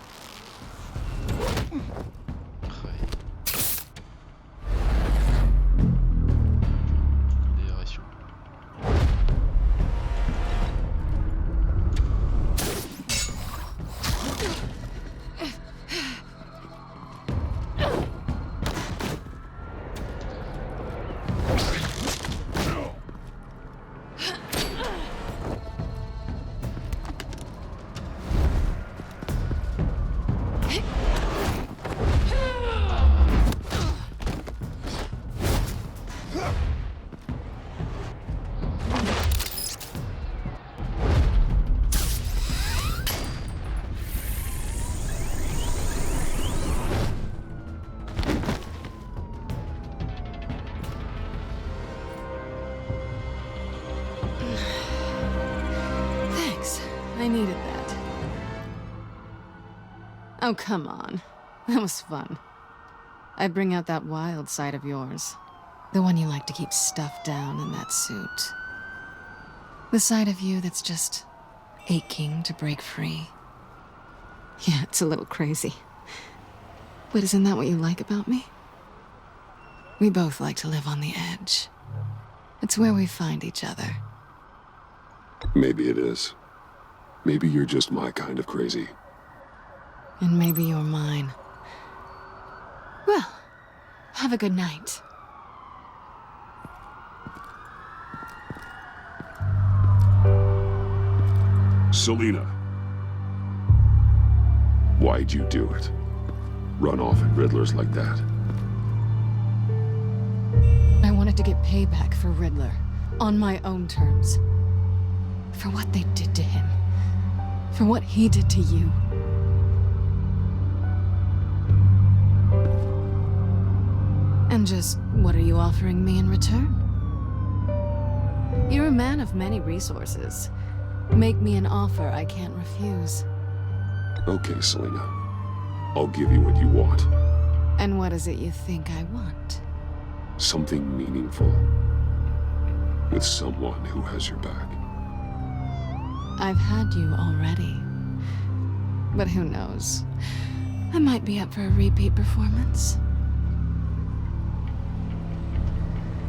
I needed that. Oh, come on. That was fun. I bring out that wild side of yours. The one you like to keep stuffed down in that suit. The side of you that's just aching to break free. Yeah, it's a little crazy. But isn't that what you like about me? We both like to live on the edge. It's where we find each other. Maybe it is. Maybe you're just my kind of crazy. And maybe you're mine. Well, have a good night. Selina. Why'd you do it? Run off at Riddlers like that? I wanted to get payback for Riddler, on my own terms. For what they did to him. For what he did to you. And just, what are you offering me in return? You're a man of many resources. Make me an offer I can't refuse. Okay, Selina. I'll give you what you want. And what is it you think I want? Something meaningful. With someone who has your back. I've had you already. But who knows? I might be up for a repeat performance.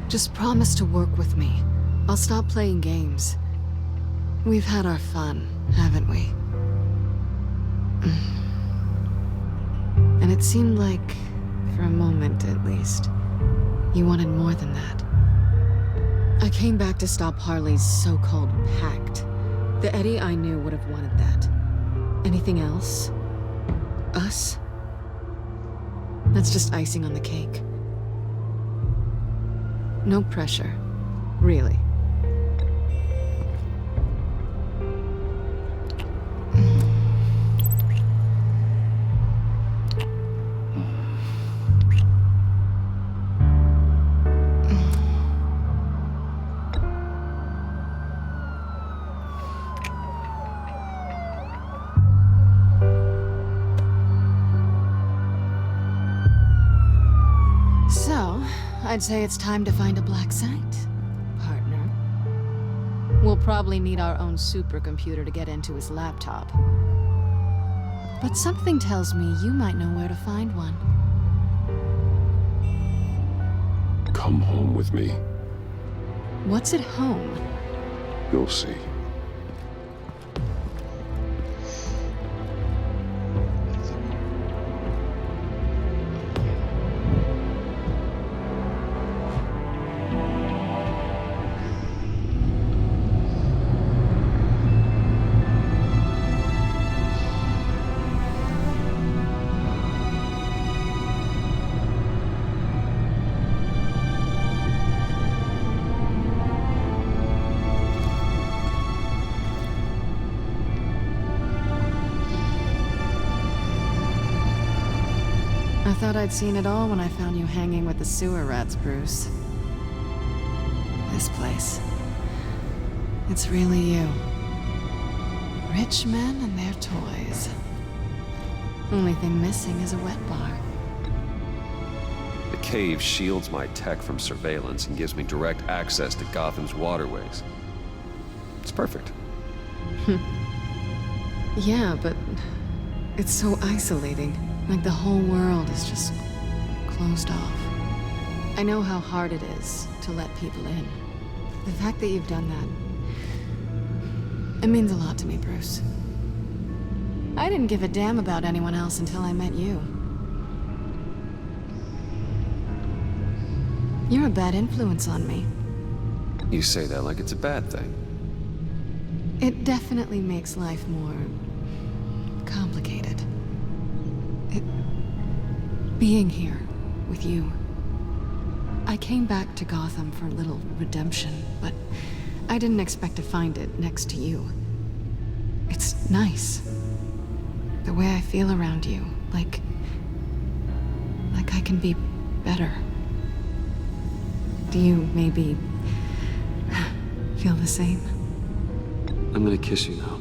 Just promise to work with me. I'll stop playing games. We've had our fun, haven't we? And it seemed like, for a moment at least, you wanted more than that. I came back to stop Harley's so-called pact. The Eddie I knew would have wanted that. Anything else? Us? That's just icing on the cake. No pressure. Really. I'd say it's time to find a black site, partner. We'll probably need our own supercomputer to get into his laptop. But something tells me you might know where to find one. Come home with me. What's at home? You'll see. I thought I'd seen it all when I found you hanging with the sewer rats, Bruce. This place. It's really you. Rich men and their toys. Only thing missing is a wet bar. The cave shields my tech from surveillance and gives me direct access to Gotham's waterways. It's perfect. Yeah, but it's so isolating. Like the whole world is just closed off. I know how hard it is to let people in. The fact that you've done that, it means a lot to me, Bruce. I didn't give a damn about anyone else until I met you. You're a bad influence on me. You say that like it's a bad thing. It definitely makes life more complicated. Being here with you. I came back to Gotham for a little redemption, but I didn't expect to find it next to you. It's nice. The way I feel around you, like I can be better. Do you maybe feel the same? I'm gonna kiss you now.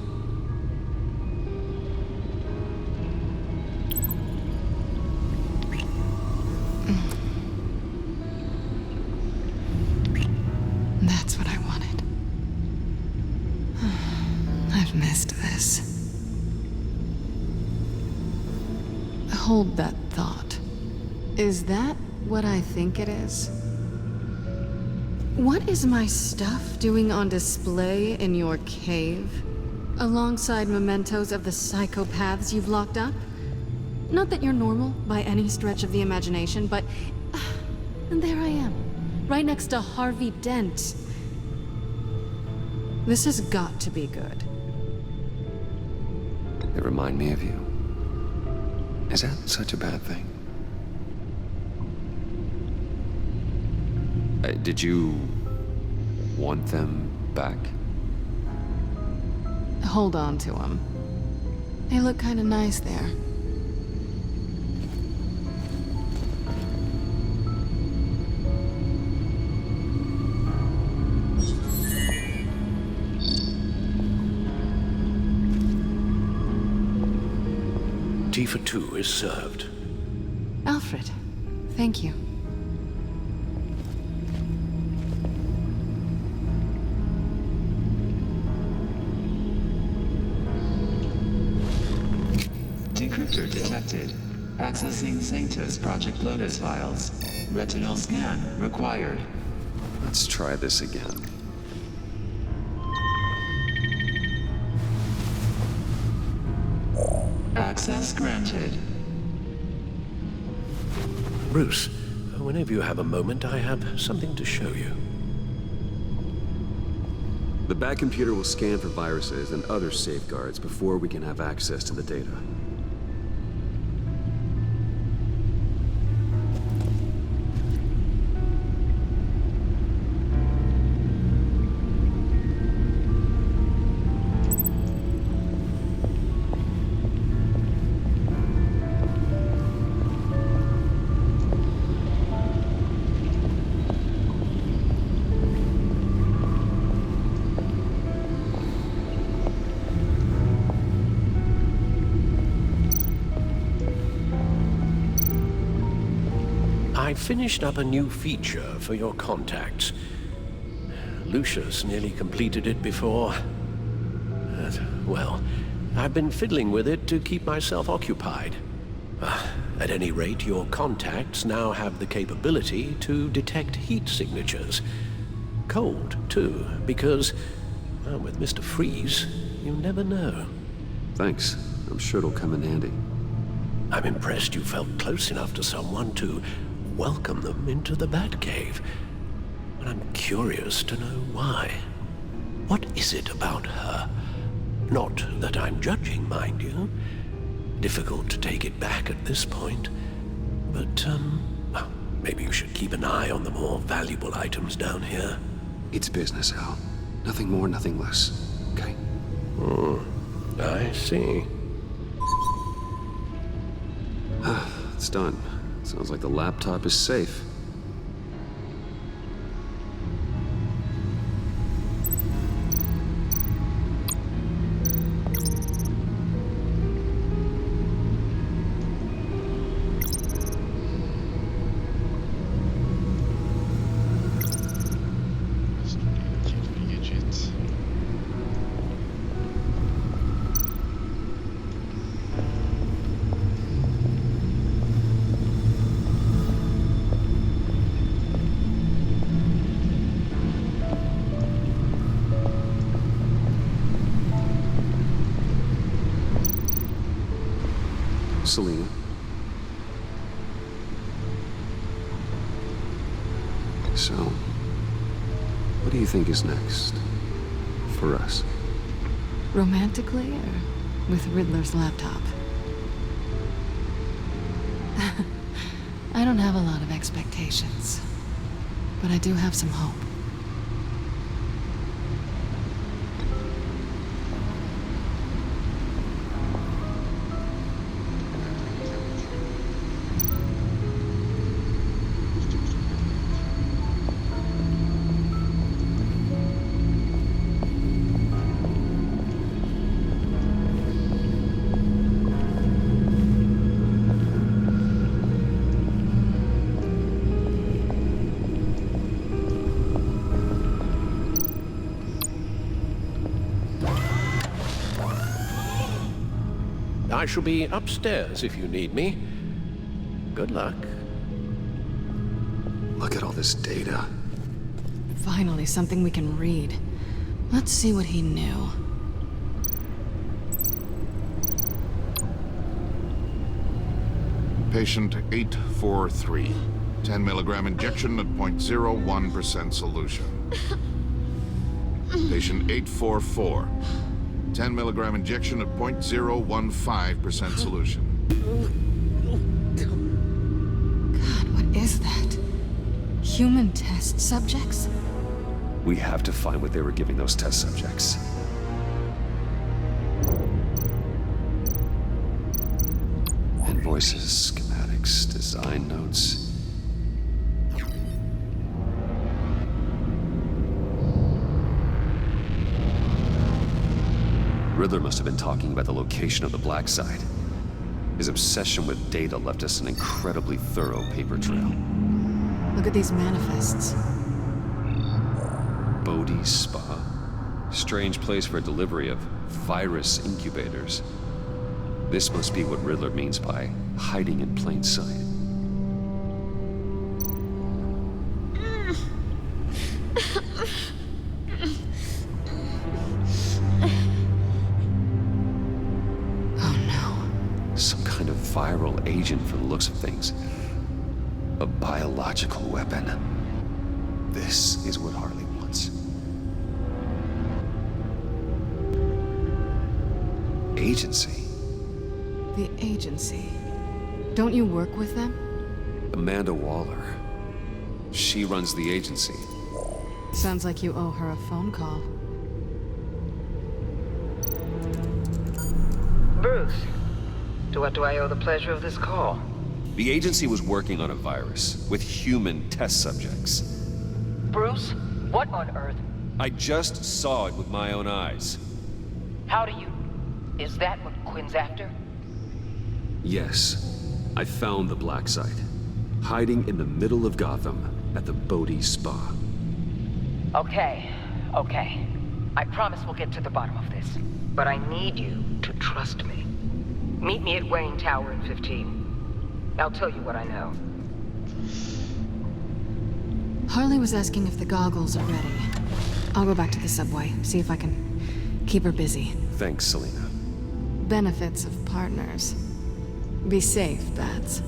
That's what I wanted. I've missed this. Hold that thought. Is that what I think it is? What is my stuff doing on display in your cave? Alongside mementos of the psychopaths you've locked up? Not that you're normal by any stretch of the imagination, but... and there I am. Right next to Harvey Dent. This has got to be good. They remind me of you. Is that such a bad thing? Did you want them back? Hold on to them. They look kind of nice there. Tea for two is served. Alfred, thank you. Decryptor detected. Accessing Sanctus Project Lotus files. Retinal scan required. Let's try this again. Access granted. Bruce, whenever you have a moment, I have something to show you. The back computer will scan for viruses and other safeguards before we can have access to the data. I finished up a new feature for your contacts. Lucius nearly completed it before. Well, I've been fiddling with it to keep myself occupied. At any rate, your contacts now have the capability to detect heat signatures. Cold, too, because, well, with Mr. Freeze, you never know. Thanks. I'm sure it'll come in handy. I'm impressed you felt close enough to someone to welcome them into the Batcave. And I'm curious to know why. What is it about her? Not that I'm judging, mind you. Difficult to take it back at this point. But, well, maybe you should keep an eye on the more valuable items down here. It's business, Al. Nothing more, nothing less. Okay? I see. It's done. Sounds like the laptop is safe. Selena. So, what do you think is next for us? Romantically, or with Riddler's laptop? I don't have a lot of expectations, but I do have some hope. I shall be upstairs if you need me. Good luck. Look at all this data. Finally, something we can read. Let's see what he knew. Patient 843. 10 milligram injection at 0.01% solution. Patient 844. 10 milligram injection at 0.015% solution. Human test subjects? We have to find what they were giving those test subjects. Invoices, schematics, design notes. Riddler must have been talking about the location of the black site. His obsession with data left us an incredibly thorough paper trail. Look at these manifests. Bodhi's Spa? Strange place for a delivery of virus incubators. This must be what Riddler means by hiding in plain sight. Viral agent from the looks of things. A biological weapon. This is what Harley wants. Agency? The agency. Don't you work with them? Amanda Waller. She runs the agency. Sounds like you owe her a phone call. Bruce. To what do I owe the pleasure of this call? The agency was working on a virus with human test subjects. Bruce? What on earth? I just saw it with my own eyes. How do you... Is that what Quinn's after? Yes. I found the black site. Hiding in the middle of Gotham at the Bodhi Spa. Okay. I promise we'll get to the bottom of this. But I need you to trust me. Meet me at Wayne Tower in 15. I'll tell you what I know. Harley was asking if the goggles are ready. I'll go back to the subway, see if I can keep her busy. Thanks, Selina. Benefits of partners. Be safe, Bats.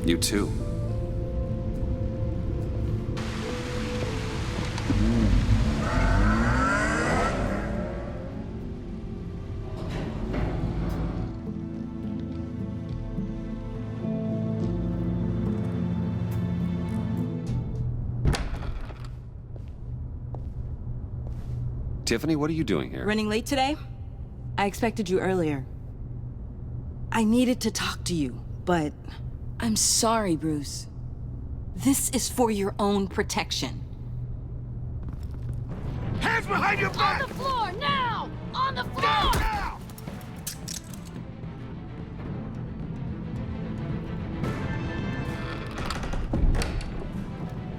You too. Tiffany, what are you doing here? Running late today? I expected you earlier. I needed to talk to you, but I'm sorry, Bruce. This is for your own protection. Hands behind your back! On the floor, now! On the floor! Now!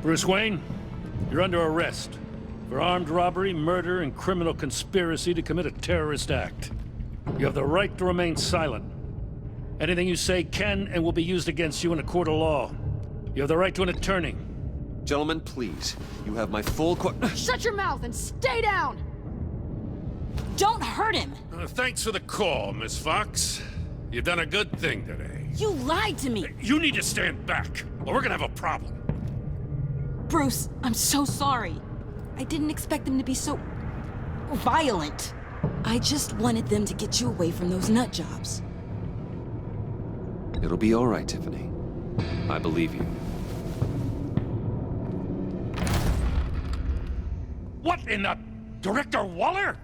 Bruce Wayne, you're under arrest for armed robbery, murder, and criminal conspiracy to commit a terrorist act. You have the right to remain silent. Anything you say can and will be used against you in a court of law. You have the right to an attorney. Gentlemen, please. You have my full Shut your mouth and stay down! Don't hurt him! Thanks for the call, Miss Fox. You've done a good thing today. You lied to me! You need to stand back, or we're gonna have a problem. Bruce, I'm so sorry. I didn't expect them to be so... violent. I just wanted them to get you away from those nut jobs. It'll be all right, Tiffany. I believe you. What in the... Director Waller?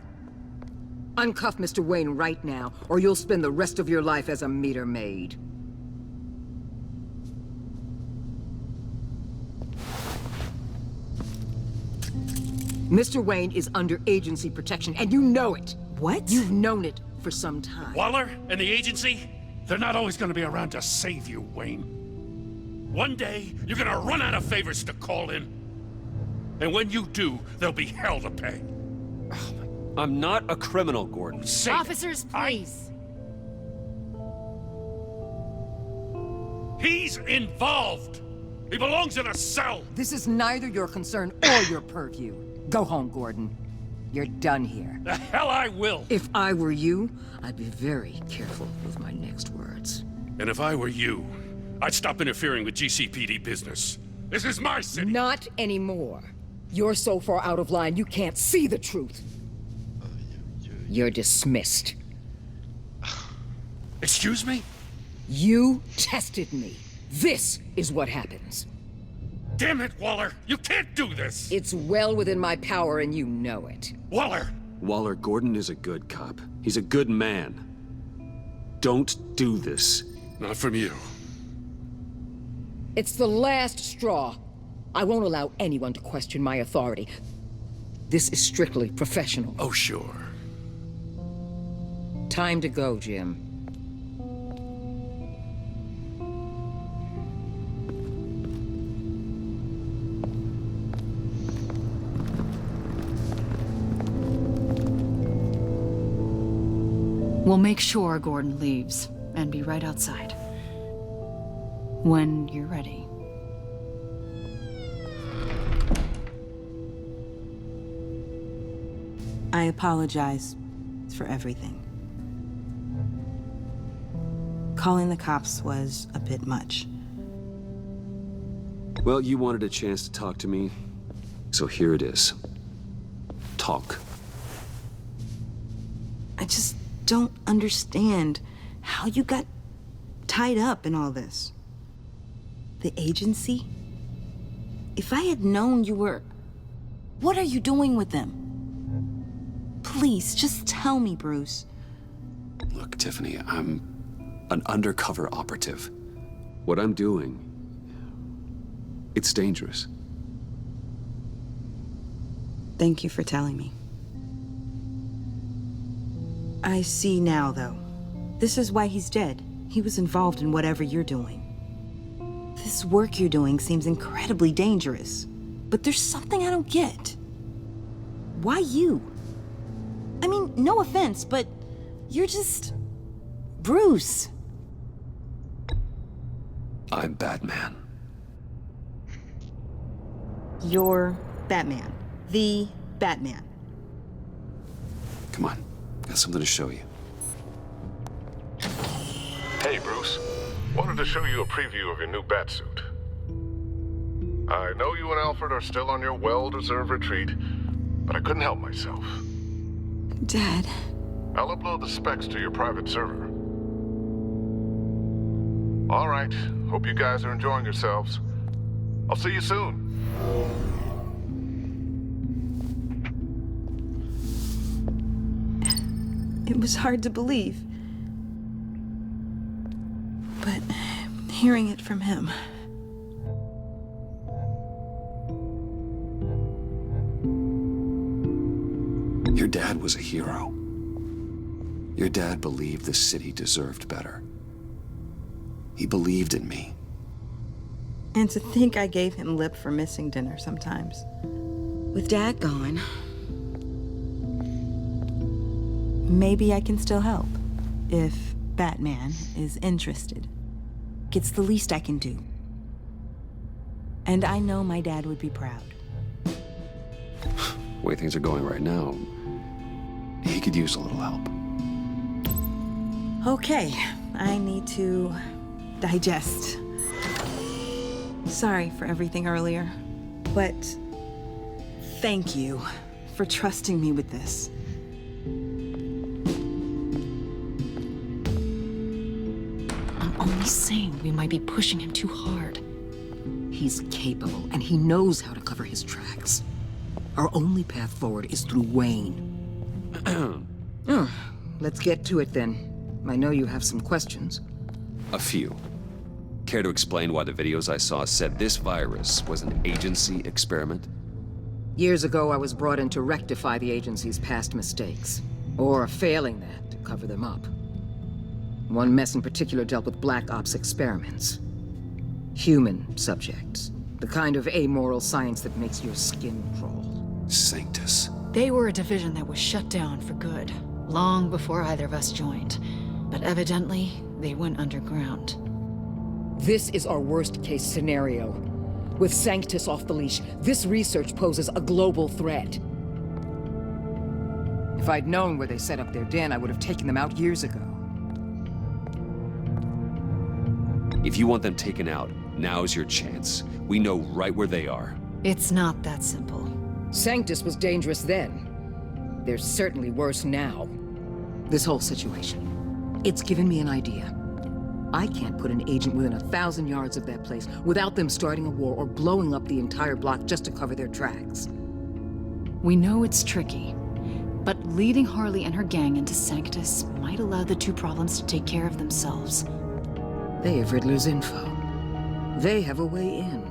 Uncuff Mr. Wayne right now, or you'll spend the rest of your life as a meter maid. Mr. Wayne is under agency protection, and you know it. What? You've known it for some time. Waller and the agency? They're not always gonna be around to save you, Wayne. One day, you're gonna run out of favors to call in. And when you do, there'll be hell to pay. I'm not a criminal, Gordon. Officers, please. He's involved. He belongs in a cell. This is neither your concern or your purview. Go home, Gordon. You're done here. The hell I will. If I were you, I'd be very careful with my next words. And if I were you, I'd stop interfering with GCPD business. This is my city. Not anymore. You're so far out of line, you can't see the truth. You're dismissed. Excuse me? You tested me. This is what happens. Damn it, Waller! You can't do this! It's well within my power and you know it. Waller! Waller, Gordon is a good cop. He's a good man. Don't do this. Not from you. It's the last straw. I won't allow anyone to question my authority. This is strictly professional. Oh, sure. Time to go, Jim. We'll make sure Gordon leaves, and be right outside. When you're ready. I apologize for everything. Calling the cops was a bit much. Well, you wanted a chance to talk to me, so here it is. Talk. I just don't understand how you got tied up in all this. The agency? If I had known you were... What are you doing with them? Please, just tell me, Bruce. Look, Tiffany, I'm an undercover operative. What I'm doing, it's dangerous. Thank you for telling me. I see now, though. This is why he's dead. He was involved in whatever you're doing. This work you're doing seems incredibly dangerous. But there's something I don't get. Why you? I mean, no offense, but you're just... Bruce. I'm Batman. You're Batman. The Batman. Come on, got something to show you. Hey, Bruce. Wanted to show you a preview of your new Batsuit. I know you and Alfred are still on your well-deserved retreat, but I couldn't help myself. Dad. I'll upload the specs to your private server. All right. Hope you guys are enjoying yourselves. I'll see you soon. It was hard to believe. But hearing it from him... Your dad was a hero. Your dad believed the city deserved better. He believed in me. And to think I gave him lip for missing dinner sometimes. With Dad gone, maybe I can still help. If Batman is interested. It's the least I can do. And I know my dad would be proud. The way things are going right now, he could use a little help. Okay, I need to digest. Sorry for everything earlier, but thank you for trusting me with this. I'm only saying we might be pushing him too hard. He's capable, and he knows how to cover his tracks. Our only path forward is through Wayne. Let's get to it then. I know you have some questions. A few. Care to explain why the videos I saw said this virus was an agency experiment? Years ago, I was brought in to rectify the agency's past mistakes. Or, failing that, to cover them up. One mess in particular dealt with Black Ops experiments. Human subjects. The kind of amoral science that makes your skin crawl. Sanctus. They were a division that was shut down for good, long before either of us joined. But evidently, they went underground. This is our worst-case scenario. With Sanctus off the leash, this research poses a global threat. If I'd known where they set up their den, I would have taken them out years ago. If you want them taken out, now's your chance. We know right where they are. It's not that simple. Sanctus was dangerous then. They're certainly worse now. This whole situation, it's given me an idea. I can't put an agent within 1,000 yards of that place without them starting a war or blowing up the entire block just to cover their tracks. We know it's tricky, but leading Harley and her gang into Sanctus might allow the two problems to take care of themselves. They have Riddler's info. They have a way in.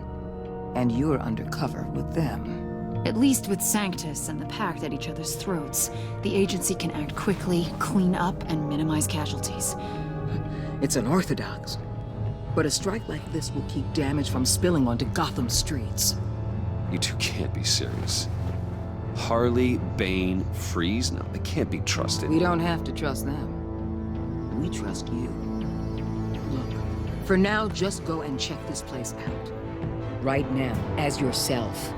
And you're undercover with them. At least with Sanctus and the Pact at each other's throats, the agency can act quickly, clean up, and minimize casualties. It's unorthodox. But a strike like this will keep damage from spilling onto Gotham streets. You two can't be serious. Harley, Bane, Freeze? No, they can't be trusted. We don't have to trust them. We trust you. Look, for now, just go and check this place out. Right now, as yourself.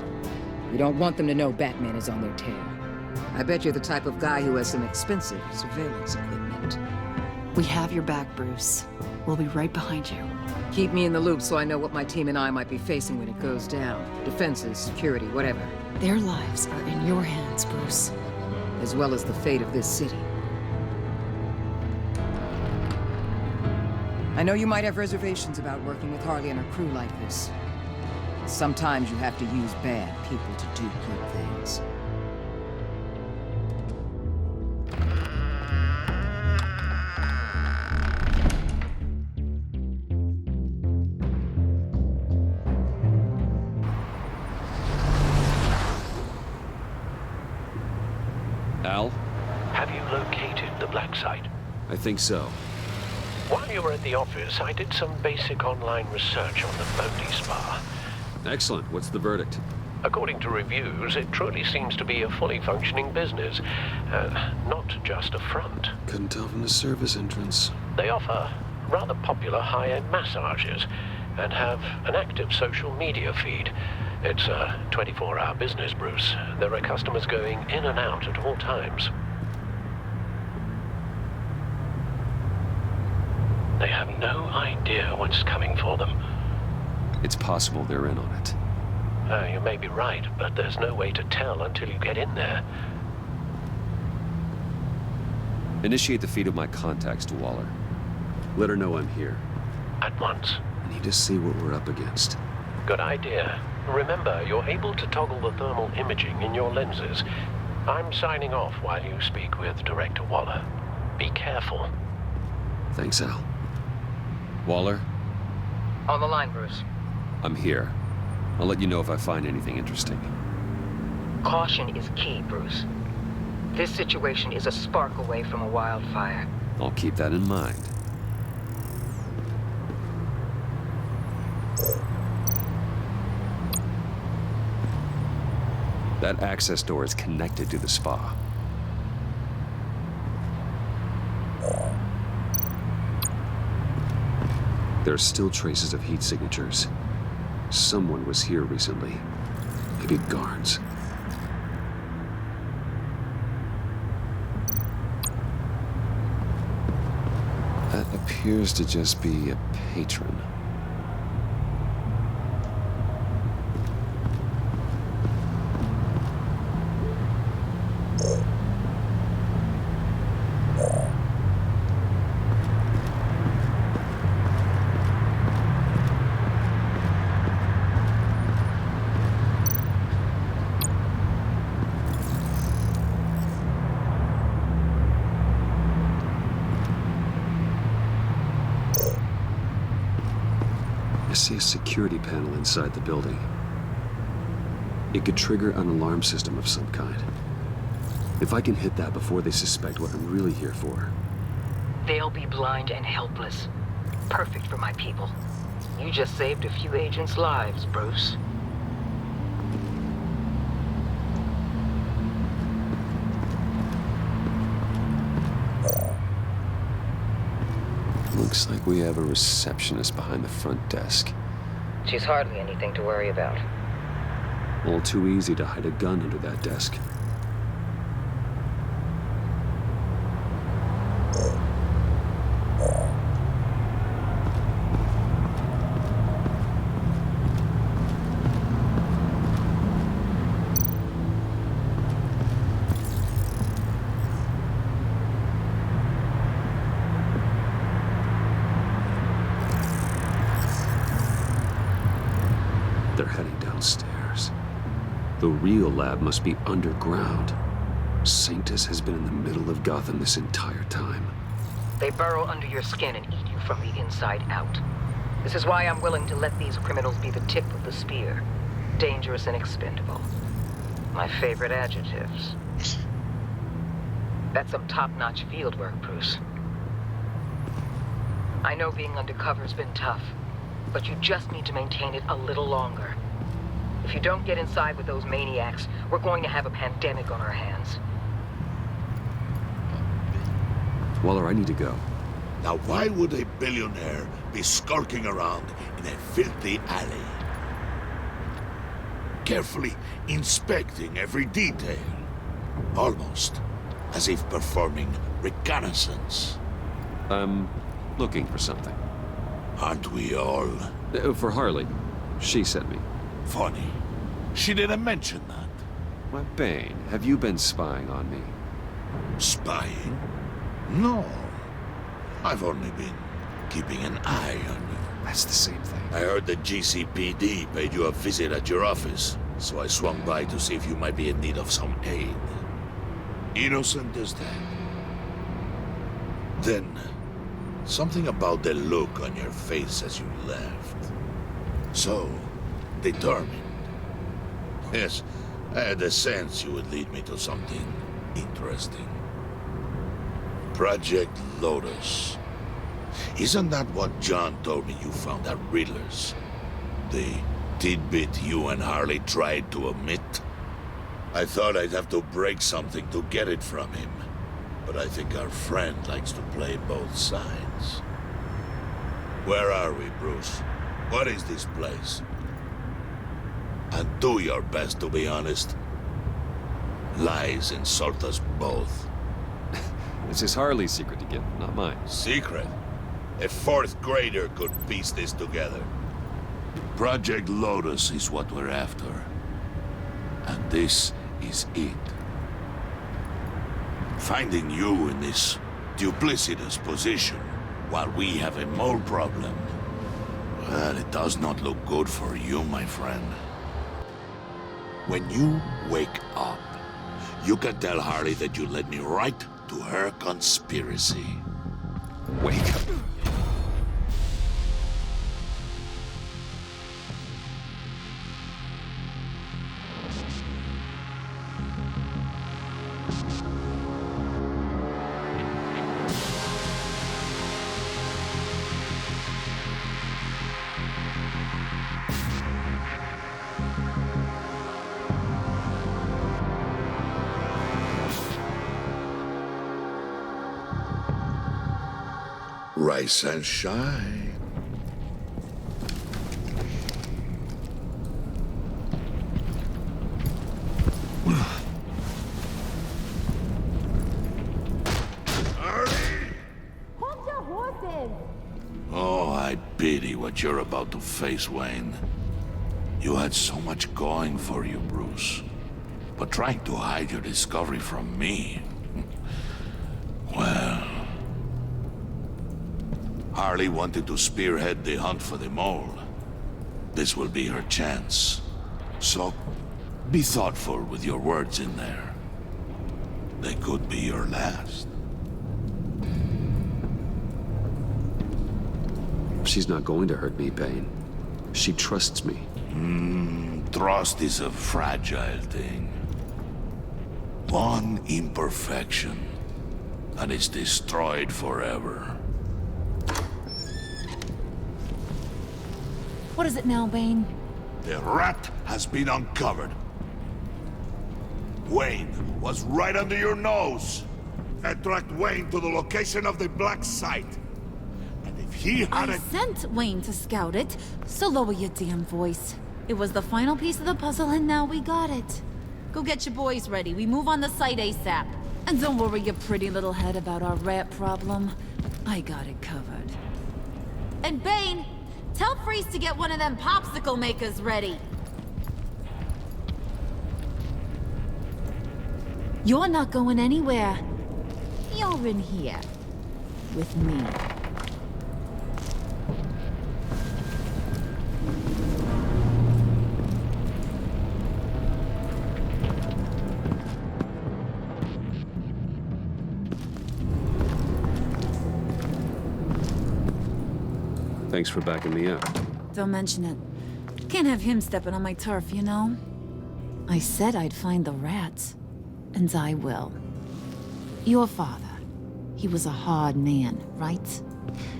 We don't want them to know Batman is on their tail. I bet you're the type of guy who has some expensive surveillance equipment. We have your back, Bruce. We'll be right behind you. Keep me in the loop so I know what my team and I might be facing when it goes down. Defenses, security, whatever. Their lives are in your hands, Bruce. As well as the fate of this city. I know you might have reservations about working with Harley and her crew like this. Sometimes you have to use bad people to do good things. Al? Have you located the black site? I think so. While you were at the office, I did some basic online research on the Bodhi Spa. Excellent. What's the verdict? According to reviews, it truly seems to be a fully functioning business, not just a front. Couldn't tell from the service entrance. They offer rather popular high-end massages and have an active social media feed. It's a 24-hour business, Bruce. There are customers going in and out at all times. They have no idea what's coming for them. It's possible they're in on it. You may be right, but there's no way to tell until you get in there. Initiate the feed of my contacts to Waller. Let her know I'm here. At once. I need to see what we're up against. Good idea. Remember, you're able to toggle the thermal imaging in your lenses. I'm signing off while you speak with Director Waller. Be careful. Thanks, Al. Waller? On the line, Bruce. I'm here. I'll let you know if I find anything interesting. Caution is key, Bruce. This situation is a spark away from a wildfire. I'll keep that in mind. That access door is connected to the spa. There are still traces of heat signatures. Someone was here recently. Maybe guards. That appears to just be a patron. I see a security panel inside the building. It could trigger an alarm system of some kind. If I can hit that before they suspect what I'm really here for. They'll be blind and helpless. Perfect for my people. You just saved a few agents' lives, Bruce. Looks like we have a receptionist behind the front desk. She's hardly anything to worry about. All too easy to hide a gun under that desk. downstairs. The real lab must be underground. Sanctus has been in the middle of Gotham this entire time. They burrow under your skin and eat you from the inside out. This is why I'm willing to let these criminals be the tip of the spear. Dangerous and expendable. My favorite adjectives. That's some top-notch field work, Bruce. I know being undercover's been tough, but you just need to maintain it a little longer. If you don't get inside with those maniacs, we're going to have a pandemic on our hands. Waller, I need to go. Now why would a billionaire be skulking around in a filthy alley? Carefully inspecting every detail. Almost as if performing reconnaissance. I'm looking for something. Aren't we all? For Harley. She sent me. Funny. She didn't mention that. Why, Bane, have you been spying on me? Spying? No. I've only been keeping an eye on you. That's the same thing. I heard the GCPD paid you a visit at your office, so I swung by to see if you might be in need of some aid. Innocent as that. Then, something about the look on your face as you left. So, determined. Yes, I had a sense you would lead me to something interesting. Project Lotus. Isn't that what John told me you found at Riddler's? The tidbit you and Harley tried to omit? I thought I'd have to break something to get it from him. But I think our friend likes to play both sides. Where are we, Bruce? What is this place? And do your best to be honest. Lies insult us both. This is Harley's secret to get, not mine. Secret? A fourth grader could piece this together. Project Lotus is what we're after. And this is it. Finding you in this duplicitous position while we have a mole problem, well, it does not look good for you, my friend. When you wake up, you can tell Harley that you led me right to her conspiracy. Wake up. Rise and shine. Hold your horses! Oh, I pity what you're about to face, Wayne. You had so much going for you, Bruce. But trying to hide your discovery from me... well... Harley wanted to spearhead the hunt for the mole. This will be her chance. So, be thoughtful with your words in there. They could be your last. She's not going to hurt me, Bane. She trusts me. Trust is a fragile thing. One imperfection, and it's destroyed forever. What is it now, Bane? The rat has been uncovered. Wayne was right under your nose. I tracked Wayne to the location of the black site. And if he I hadn't... sent Wayne to scout it, so lower your damn voice. It was the final piece of the puzzle, and now we got it. Go get your boys ready. We move on the site ASAP. And don't worry your pretty little head about our rat problem. I got it covered. And Bane, tell Freeze to get one of them popsicle makers ready. You're not going anywhere. You're in here. With me. Thanks for backing me up. Don't mention it. Can't have him stepping on my turf, you know? I said I'd find the rats, and I will. Your father, he was a hard man, right?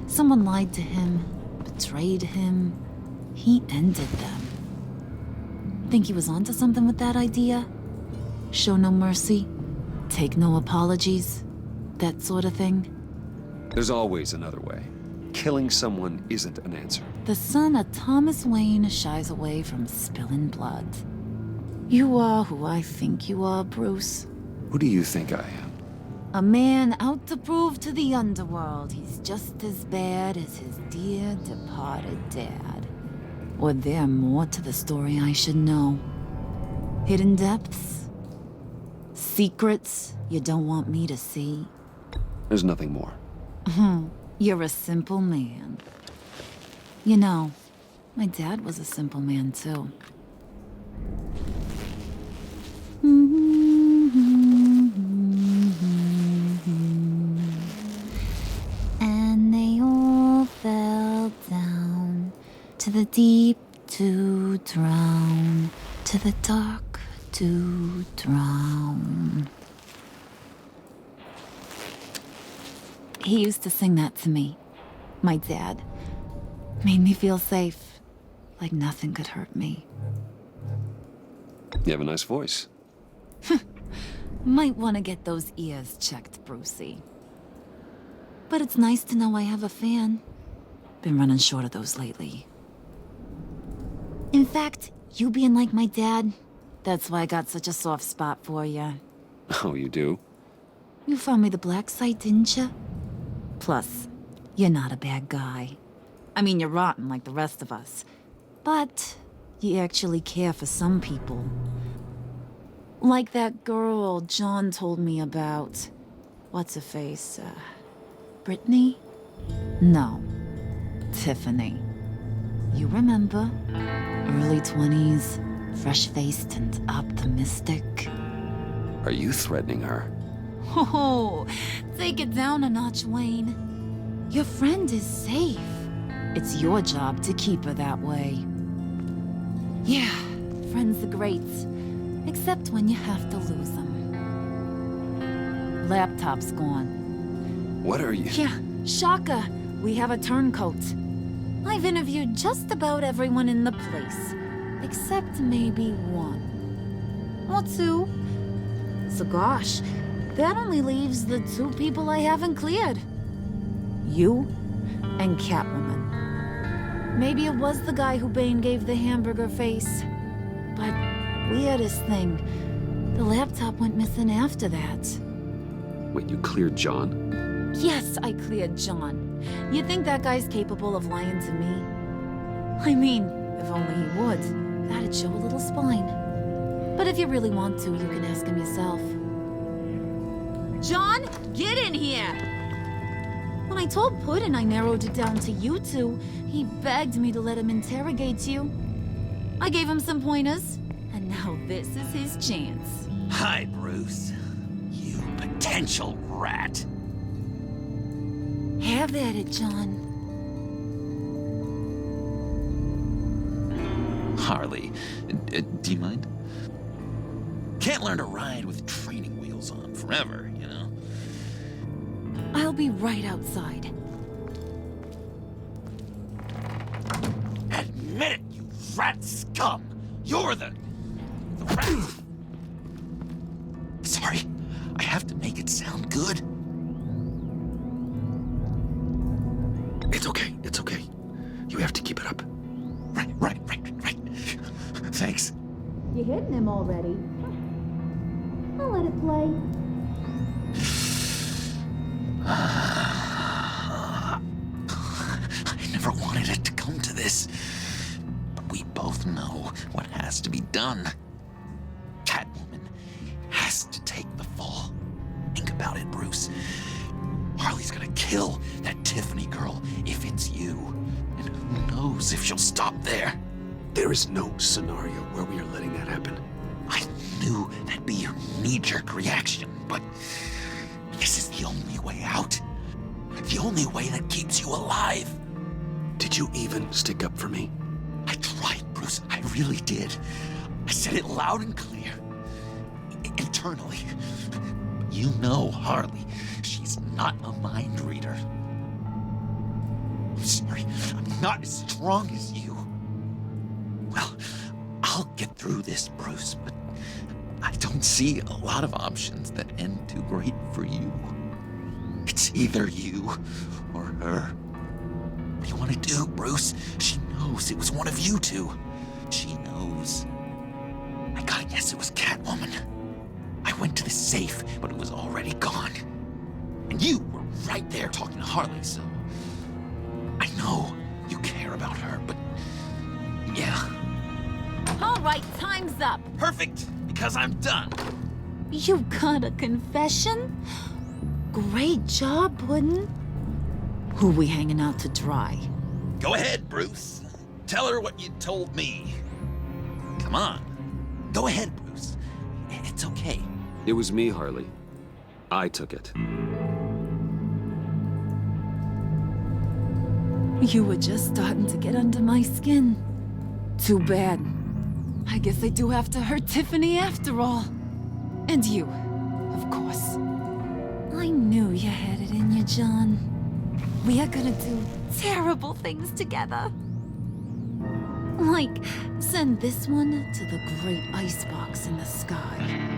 Someone lied to him, betrayed him. He ended them. Think he was onto something with that idea? Show no mercy, take no apologies, that sort of thing? There's always another way. Killing someone isn't an answer. The son of Thomas Wayne shies away from spilling blood. You are who I think you are, Bruce. Who do you think I am? A man out to prove to the underworld he's just as bad as his dear departed dad. Or there more to the story I should know. Hidden depths? Secrets you don't want me to see? There's nothing more. You're a simple man. You know, my dad was a simple man too. And they all fell down to the deep to drown, to the dark to drown. He used to sing that to me. My dad. Made me feel safe. Like nothing could hurt me. You have a nice voice. Might want to get those ears checked, Brucey. But it's nice to know I have a fan. Been running short of those lately. In fact, you being like my dad, that's why I got such a soft spot for you. Oh, you do? You found me the black site, didn't you? Plus, you're not a bad guy. I mean, you're rotten like the rest of us. But you actually care for some people. Like that girl John told me about. What's her face? Brittany? No. Tiffany. You remember? Early 20s, fresh-faced and optimistic. Are you threatening her? Oh, take it down a notch, Wayne. Your friend is safe. It's your job to keep her that way. Yeah, friends are great. Except when you have to lose them. Laptop's gone. What are you? Yeah, shocker. We have a turncoat. I've interviewed just about everyone in the place. Except maybe one. Or two. So gosh, that only leaves the two people I haven't cleared. You and Catwoman. Maybe it was the guy who Bane gave the hamburger face. But weirdest thing, the laptop went missing after that. Wait, you cleared John? Yes, I cleared John. You think that guy's capable of lying to me? I mean, if only he would. That'd show a little spine. But if you really want to, you can ask him yourself. John, get in here! When I told Puddin' I narrowed it down to you two, he begged me to let him interrogate you. I gave him some pointers, and now this is his chance. Hi, Bruce. You potential rat. Have at it, John. Harley, do you mind? Can't learn to ride with training wheels on forever, you know? I'll be right outside. Admit it, you rat scum! You're the rat! Sorry, I have to make it sound good. It's okay, it's okay. You have to keep it up. Right. Thanks. You hitting him already? I'll let it play. I never wanted it to come to this. But we both know what has to be done. Catwoman has to take the fall. Think about it, Bruce. Harley's gonna kill that Tiffany girl if it's you. And who knows if she'll stop there. There is no scenario where we are letting that happen. I knew that'd be your knee-jerk reaction, but this is the only way out. The only way that keeps you alive. Did Did you even stick up for me? I tried, Bruce. I really did. I said it loud and clear. Internally. You know Harley. She's not a mind reader. I'm sorry. I'm not as strong as you. Well, I'll get through this, Bruce, but I don't see a lot of options that end too great for you. It's either you or her. What do you want to do, Bruce? She knows it was one of you two. She knows. I gotta guess it was Catwoman. I went to the safe, but it was already gone. And you were right there talking to Harley, so... I know you care about her, but... yeah. All right, time's up. Perfect, because I'm done. You got a confession? Great job, Puddin'. Who we hanging out to dry? Go ahead, Bruce. Tell her what you told me. Come on. Go ahead, Bruce. It's okay. It was me, Harley. I took it. You were just starting to get under my skin. Too bad. I guess I do have to hurt Tiffany after all. And you, of course. I knew you had it in you, John. We are gonna do terrible things together. Like, send this one to the great icebox in the sky.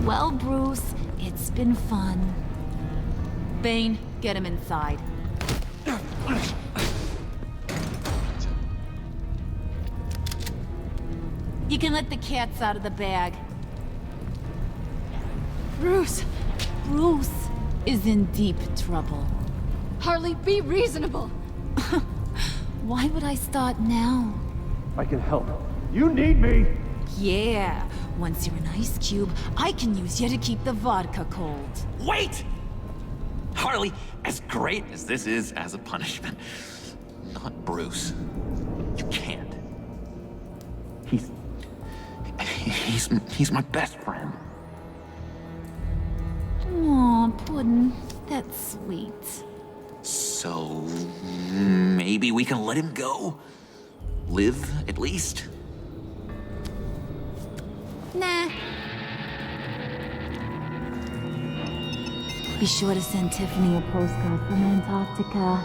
Well, Bruce, it's been fun. Bane, get him inside. You can let the cats out of the bag. Bruce is in deep trouble. Harley, be reasonable. Why would I start now? I can help. You need me! Yeah, once you're an ice cube, I can use you to keep the vodka cold. Wait! Harley, as great as this is as a punishment, not Bruce. You can't. He's my best friend. Aw, Puddin', that's sweet. So, maybe we can let him go? Live, at least? Nah. Be sure to send Tiffany a postcard from Antarctica.